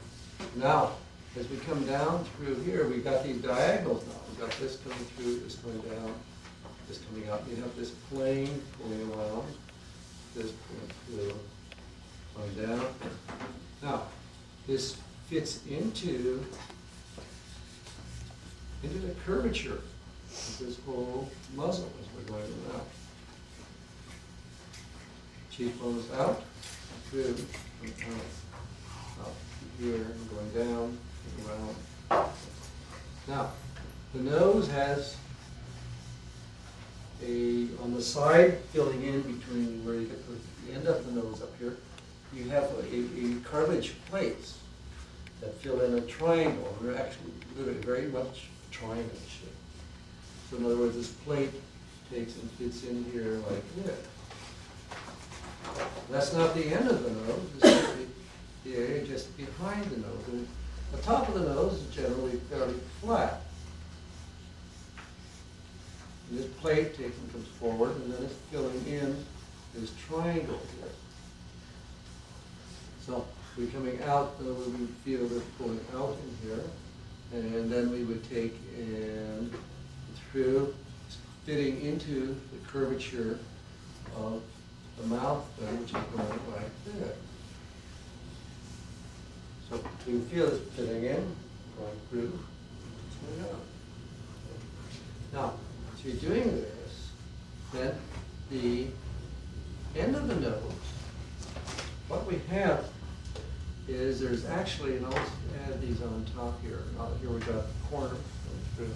Now, as we come down through here, we've got these diagonals now. We've got this coming through, this going down, this coming up. You have this plane pulling around, this pulling through, going down. Now, this fits into the curvature of this whole muzzle as we're going around. Cheekbone is out, through, and out here and going down and around. Now, the nose has on the side filling in between where you get the end of the nose up here, you have a cartilage plates that fill in a triangle. They're actually literally very much triangle shape. So in other words, this plate takes and fits in here like this. That's not the end of the nose. This is the area just behind the nose. And the top of the nose is generally fairly flat. And this plate takes and comes forward, and then it's filling in this triangle here. So we're coming out, we would feel this pulling out in here, and then we would take and through, fitting into the curvature of the mouth, which is going like this. So you can feel this fitting in, going through, coming out. Now, so you're doing this, then the end of the nose, what we have is there's actually, and I'll add these on top here. Here we've got the corner going through.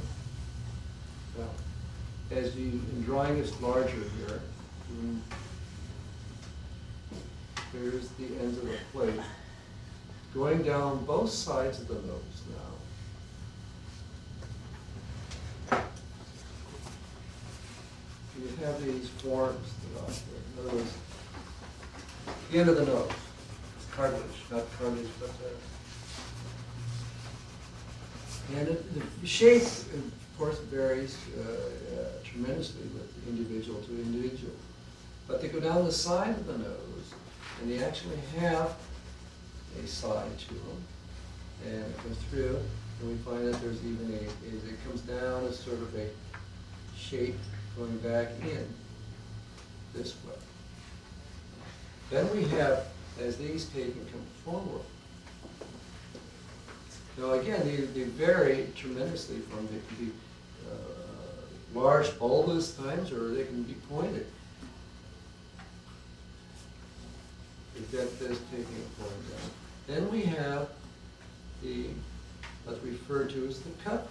Now, as you, in drawing this larger here, here's the ends of the plate, going down both sides of the nose now. You have these forms that are here. In other words, the end of the nose. It's cartilage, not cartilage, but and the shape, of course, varies tremendously with individual to individual. But they go down the side of the nose, and they actually have a side to them, and it goes through, and we find that there's even as it comes down as sort of a shape going back in this way. Then we have, as these take and come forward. Now again, they vary tremendously from, they can be large bulbous times, or they can be pointed. We've got this taking and pulling down. Then we have the, what's referred to as the cut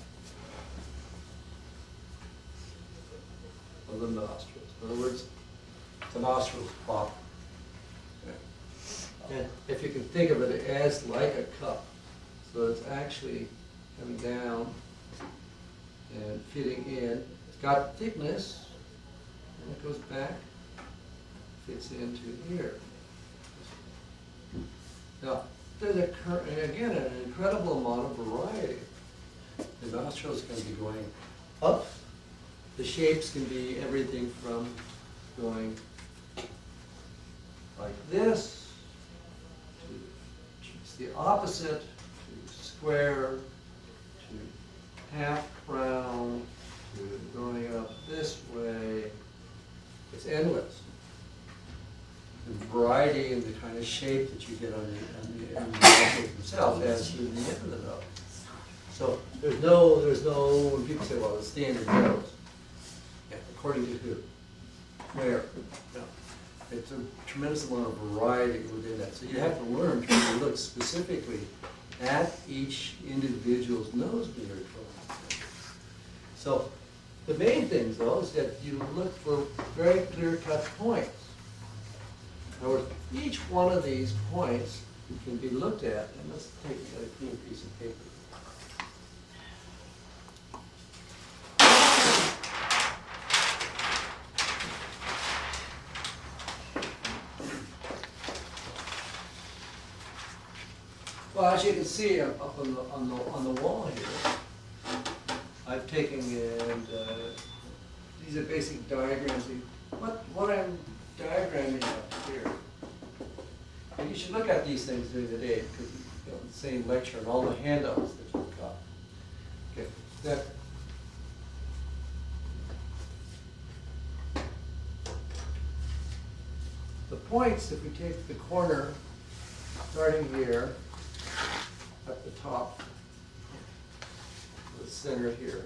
of the nostrils. In other words, the nostrils pop. And if you can think of it as like a cup, so it's actually coming down and fitting in. It's got thickness, and it goes back, fits into here. Now, there's again an incredible amount of variety. The nostrils can be going up. The shapes can be everything from going like this to it's the opposite, to square, to half round, to going up this way. It's endless. The variety and the kind of shape that you get on the nostrils themselves as to the end of the nose. So there's no, when people say, well, the standard nose. Yeah, according to who? Where? No. It's a tremendous amount of variety within that. So you have to learn to look specifically at each individual's nose beard. So the main things, though, is that you look for very clear-cut points. In other words, each one of these points can be looked at, and let's take a clean piece of paper. Well, as you can see up on the wall here, I've taken and these are basic diagrams. What I'm diagramming up here, and you should look at these things during the day because the same lecture and all the handouts that you've got. Okay, that. The points, if we take the corner starting here at the top, the center here,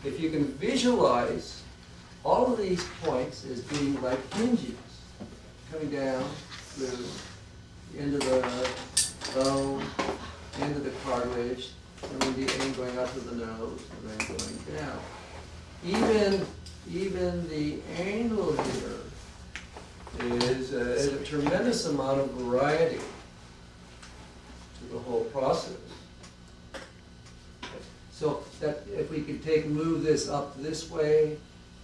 if you can visualize all of these points as being like hinges coming down through the end of the bone into the cartilage, and then the end going up to the nose, and then going down. Even the angle here is a tremendous amount of variety to the whole process. So that if we could move this up this way,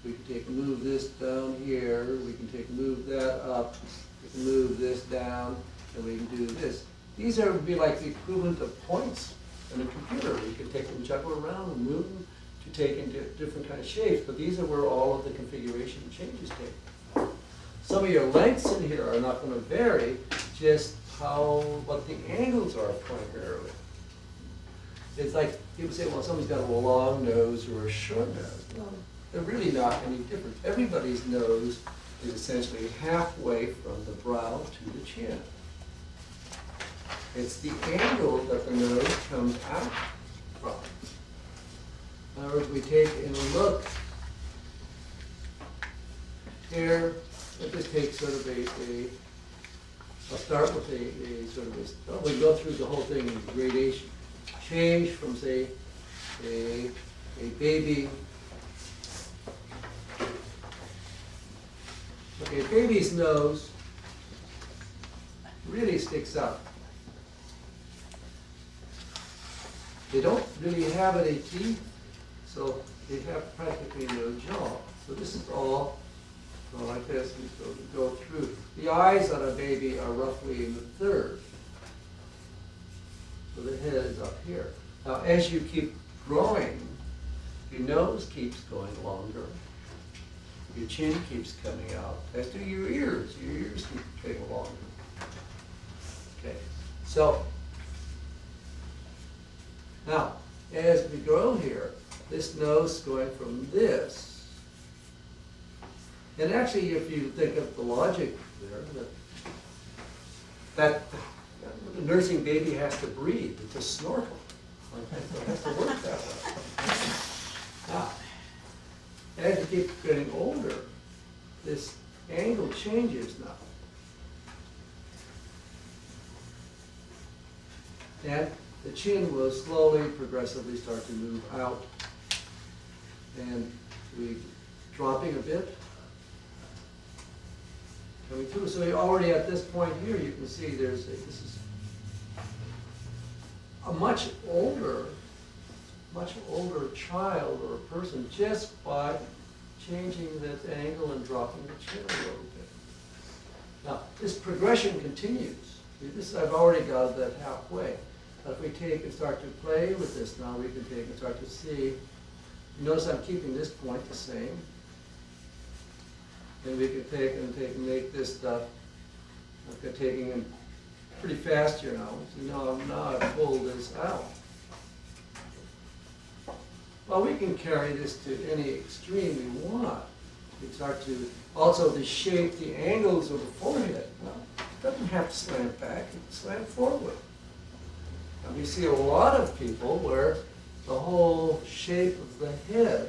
we can move this down here, we can move that up, we can move this down, and we can do this. These would be like the equivalent of points in a computer. You can take them, juggle around, and move them to take into different kind of shapes, but these are where all of the configuration changes take. Some of your lengths in here are not going to vary, just what the angles are primarily. It's like people say, well, somebody's got a long nose or a short nose. No, they're really not any different. Everybody's nose is essentially halfway from the brow to the chin. It's the angle that the nose comes out from. In other words, we take and look here. Let us take sort of I'll start with a sort of we go through the whole thing in gradation. Change from, say, a baby. Okay, a baby's nose really sticks out. They don't really have any teeth, so they have practically no jaw. So this is all like this, and so we go through. The eyes on a baby are roughly in the third. So the head is up here. Now, as you keep growing, your nose keeps going longer. Your chin keeps coming out, as do your ears. Your ears keep getting longer. Okay, so now, as we grow here, this nose is going from this. And actually, if you think of the logic there, that the nursing baby has to breathe, it's a snorkel. It has to work that way. Now, as you keep getting older, this angle changes now. And the chin will slowly, progressively start to move out. And we dropping a bit. Coming through. So already at this point here, you can see this is a much older child or a person just by changing this angle and dropping the chin a little bit. Now, this progression continues. This I've already got that halfway. But if we take and start to play with this now, we can take and start to see. You notice I'm keeping this point the same. And we can take and make this stuff. I'm taking it pretty fast here now. So now I pull this out. Well, we can carry this to any extreme we want. We start to also to shape the angles of the forehead. Well, it doesn't have to slant back; it can slant forward. And we see a lot of people where the whole shape of the head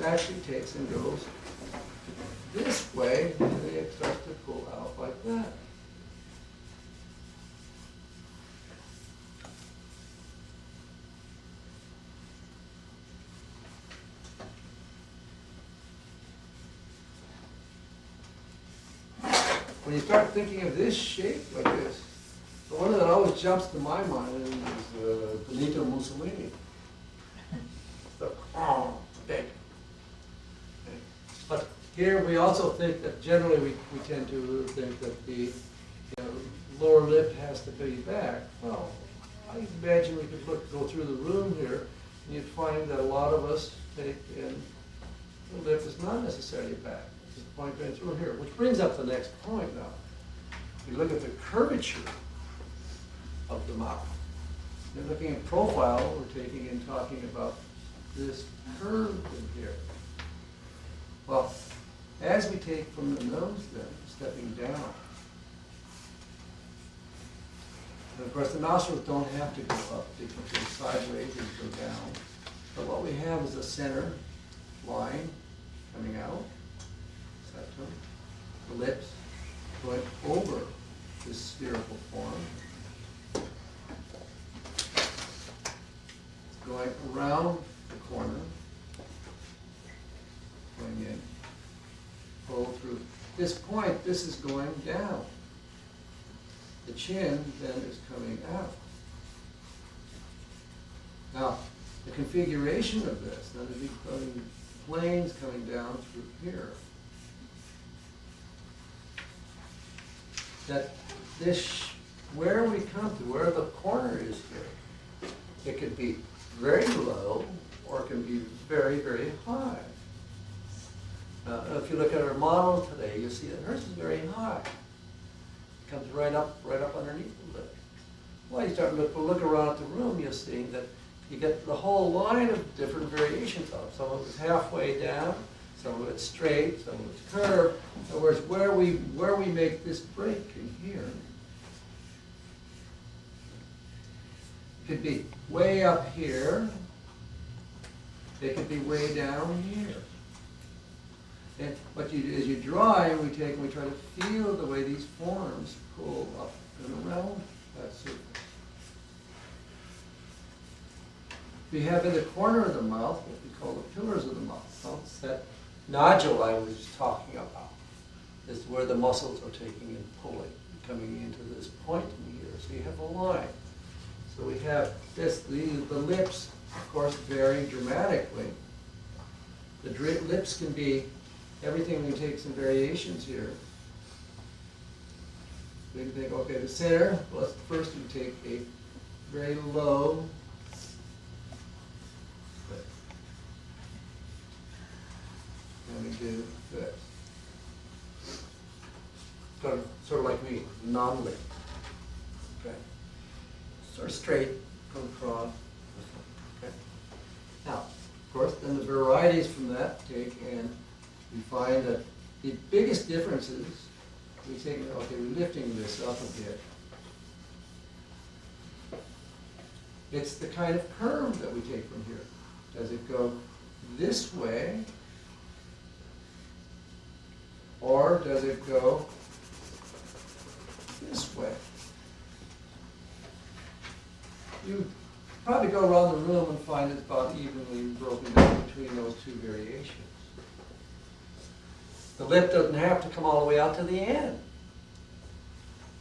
actually takes and goes this way, and then it starts to pull out like that. When you start thinking of this shape like this, the one that always jumps to my mind is Benito Mussolini. Big. But here we also think that generally we tend to think that the lower lip has to be back. Well, I imagine we could go through the room here, and you'd find that a lot of us take in the lip is not necessarily back. It's the point going through here, which brings up the next point now. We look at the curvature of the mouth. You're looking at profile, we're taking and talking about this curve in here. Well, as we take from the nose then, stepping down, and of course the nostrils don't have to go up, they can go sideways and go down. But what we have is a center line coming out, septum, the lips going over this spherical form. It's going around the corner, going in, pull through. This point, this is going down. The chin then is coming out. Now, the configuration of this, now there'll be planes coming down through here. That this, where we come to, where the corner is here, it could be very low or it can be very, very high. If you look at our model today, you'll see that hers is very high. It comes right up underneath the lip. Well, you start to look around at the room, you'll see that you get the whole line of different variations of it. Some of it's halfway down, some of it's straight, some of it's curved. In other words, where we make this break in here, it could be way up here, it could be way down here. And as you draw, we try to feel the way these forms pull up and around that surface. We have in the corner of the mouth what we call the pillars of the mouth. That's that nodule I was talking about. This is where the muscles are taking and pulling, coming into this point in here. So you have a line. So we have this, the lips, of course, vary dramatically. The lips can be everything. We take some variations here. We can think, okay, the center, well, first we take a very low lip. And we do this. Sort of like me, non-lip. Okay. Sort of straight, come across. Okay. Now, of course, then the varieties from that take, and we find that the biggest differences, we're lifting this up a bit. It's the kind of curve that we take from here. Does it go this way, or does it go this way? You probably go around the room and find it's about evenly broken down between those two variations. The lip doesn't have to come all the way out to the end.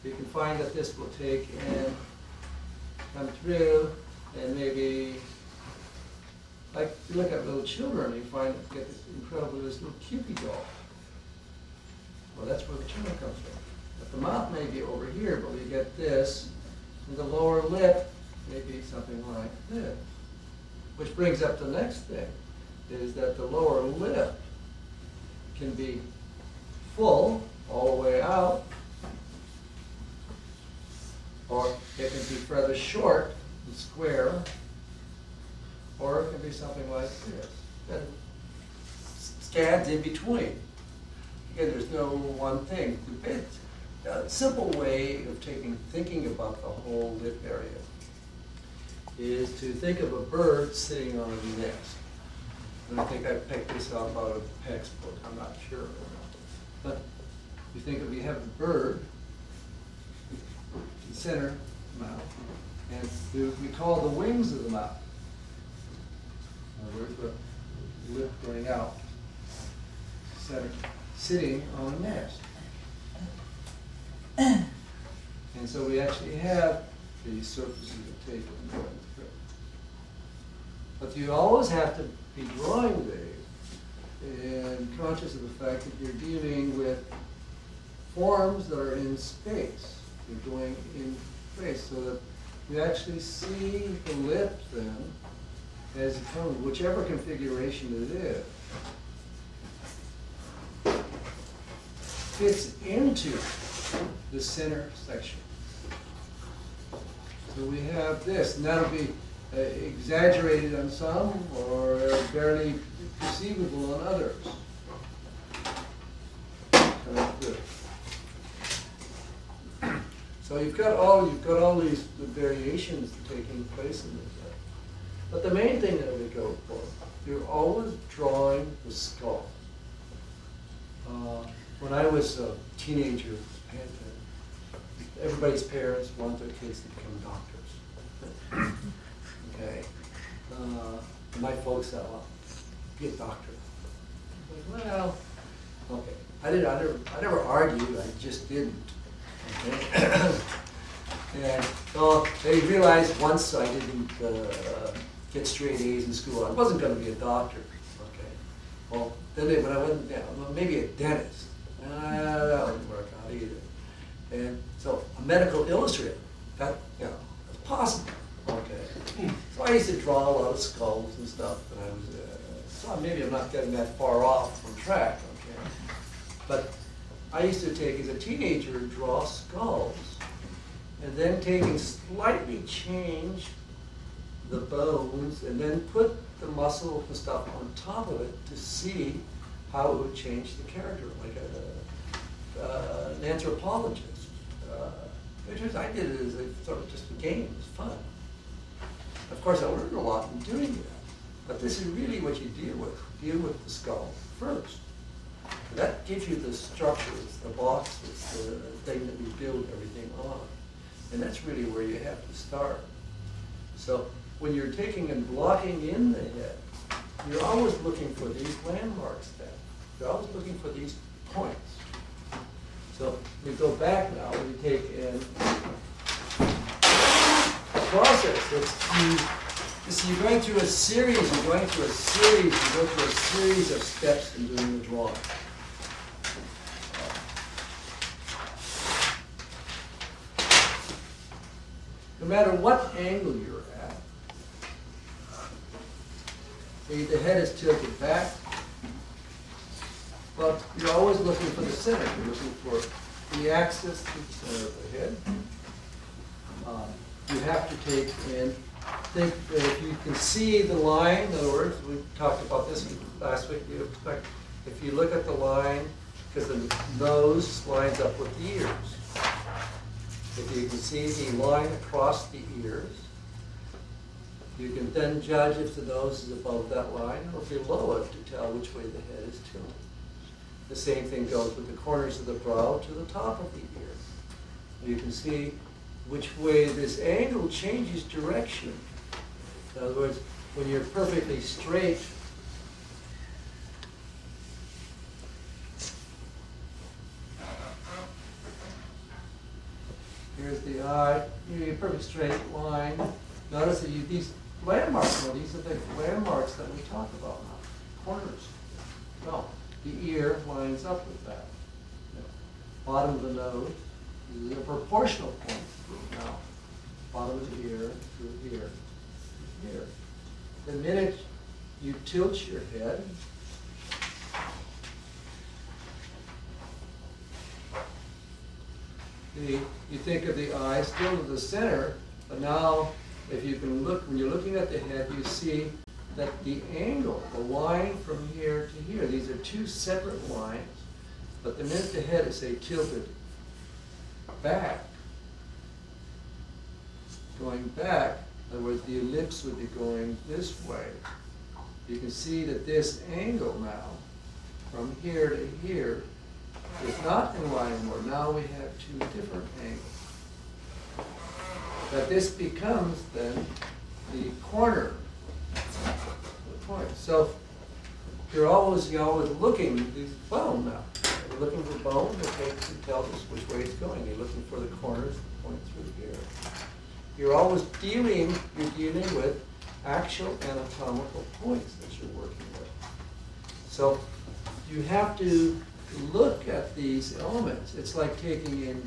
You can find that this will take and come through, and maybe, like you look at little children, you find that you get this incredible, this little Cupid doll. Well, that's where the children comes from. But the mouth may be over here, but we get this, and the lower lip may be something like this. Which brings up the next thing, is that the lower lip can be full all the way out, or it can be rather short and square, or it can be something like this. And scads in between. Again, there's no one thing. It's a simple way of thinking about the whole lip area is to think of a bird sitting on a nest. And I think I picked this up out of the textbook, I'm not sure. But you think if you have the bird, the center mouth, and we call the wings of the mouth. In other words, the lip going out, center, sitting on a nest. And so we actually have these surfaces that take and going through. But you always have to be drawing these and conscious of the fact that you're dealing with forms that are in space. You're going in space so that you actually see the lip then as it comes, whichever configuration it is, fits into the center section. So we have this, and that'll be exaggerated on some or barely perceivable on others. Coming through. So you've got all these variations taking place in this. But the main thing that we go for, you're always drawing the skull. When I was a teenager, everybody's parents want their kids to become doctors. Okay. My folks said, well, be a doctor. I'm like, well, okay. I never argued, I just didn't. Okay. And so they realized once I didn't get straight A's in school, I wasn't going to be a doctor. Okay. Well, then when I went down, well, maybe a dentist. That wouldn't work out either. And so a medical illustrator, that's possible. Okay. So I used to draw a lot of skulls and stuff, and I was, so maybe I'm not getting that far off from track, okay. But I used to take, as a teenager, draw skulls, and then slightly change the bones, and then put the muscle and stuff on top of it to see how it would change the character, like an anthropologist. I did it as a sort of just a game, it was fun. Of course, I learned a lot in doing that, but this is really what you deal with. Deal with the skull first. That gives you the structure, it's the box, it's the thing that we build everything on. And that's really where you have to start. So when you're taking and blocking in the head, you're always looking for these landmarks then. You're always looking for these points. So we go back now, we take in a process. You're going through a series, you go through a series of steps in doing the drawing. No matter what angle you're at, see, the head is tilted back. Well, you're always looking for the center. You're looking for the axis to the center of the head. You have to take and think that if you can see the line, in other words, we talked about this last week, if you look at the line, because the nose lines up with the ears. If you can see the line across the ears, you can then judge if the nose is above that line or below it to tell which way the head is tilted. The same thing goes with the corners of the brow to the top of the ear. You can see which way this angle changes direction. In other words, when you're perfectly straight, here's the eye, you get a perfect straight line. Notice that these landmarks, these are the landmarks that we talk about now, corners. No, the ear lines up with that. Bottom of the nose, these are proportional points through now. Bottom of the ear, through here, here. The minute you tilt your head, you think of the eye still to the center, but now if you can look, when you're looking at the head, you see that the angle, the line from here to here, these are two separate lines, but the minute the head is, say, tilted back, going back, in other words, the ellipse would be going this way. You can see that this angle now, from here to here, is not in line anymore. Now we have two different angles. But this becomes then the corner of the point. So you're always looking at these bone now. You're looking for bone that tells us which way it's going. You're looking for the corners that point through here. You're always dealing with actual anatomical points that you're working with. So you have to look at these elements. It's like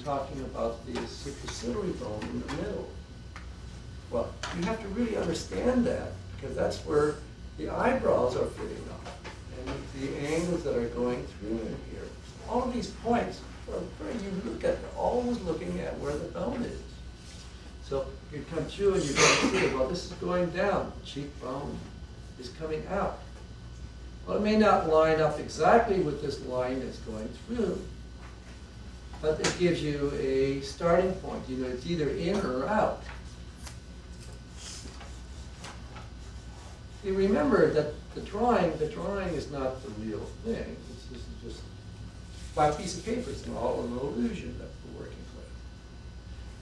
talking about the superciliary bone in the middle. Well, you have to really understand that, because that's where the eyebrows are fitting up, and the angles that are going through in here. All of these points are where you look at, always looking at where the bone is. So you come through and you're going to see, well, this is going down. The cheekbone is coming out. Well, it may not line up exactly with this line that's going through, but it gives you a starting point. It's either in or out. You remember that the drawing is not the real thing. This is just a black piece of paper. It's all an illusion that we're working with.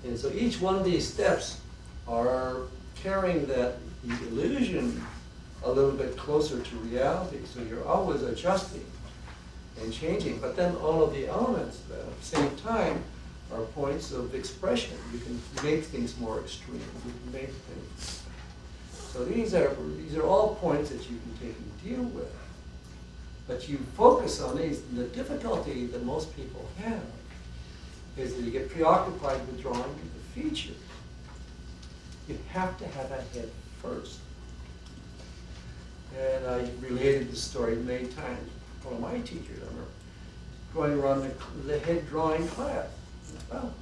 And so each one of these steps are carrying that the illusion a little bit closer to reality. So you're always adjusting and changing. But then all of the elements at the same time are points of expression. You can make things more extreme. You can make things. So these are all points that you can take and deal with. But you focus on these. And the difficulty that most people have is that you get preoccupied with drawing the features. You have to have a head first. And I related this story many times. One of my teachers, I remember, going around the head drawing class. Well,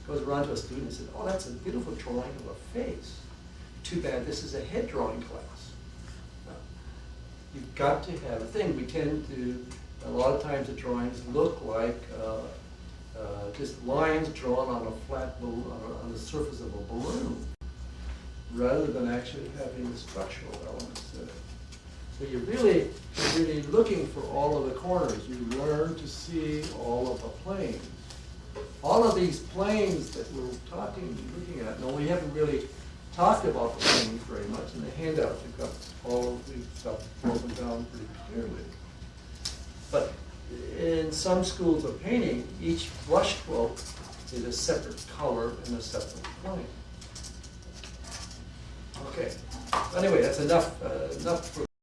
goes around to a student and says, "Oh, that's a beautiful drawing of a face. Too bad this is a head drawing class." Well, you've got to have a thing. We tend to, a lot of times the drawings look like just lines drawn on a flat balloon, on the surface of a balloon, rather than actually having the structural elements in it. So you're really looking for all of the corners. You learn to see all of the planes. All of these planes that we're looking at, no, we haven't really talked about the planes very much. In the handout, you've got all of these stuff broken down pretty clearly. But in some schools of painting, each brush stroke is a separate color and a separate plane. Okay. Anyway, that's enough for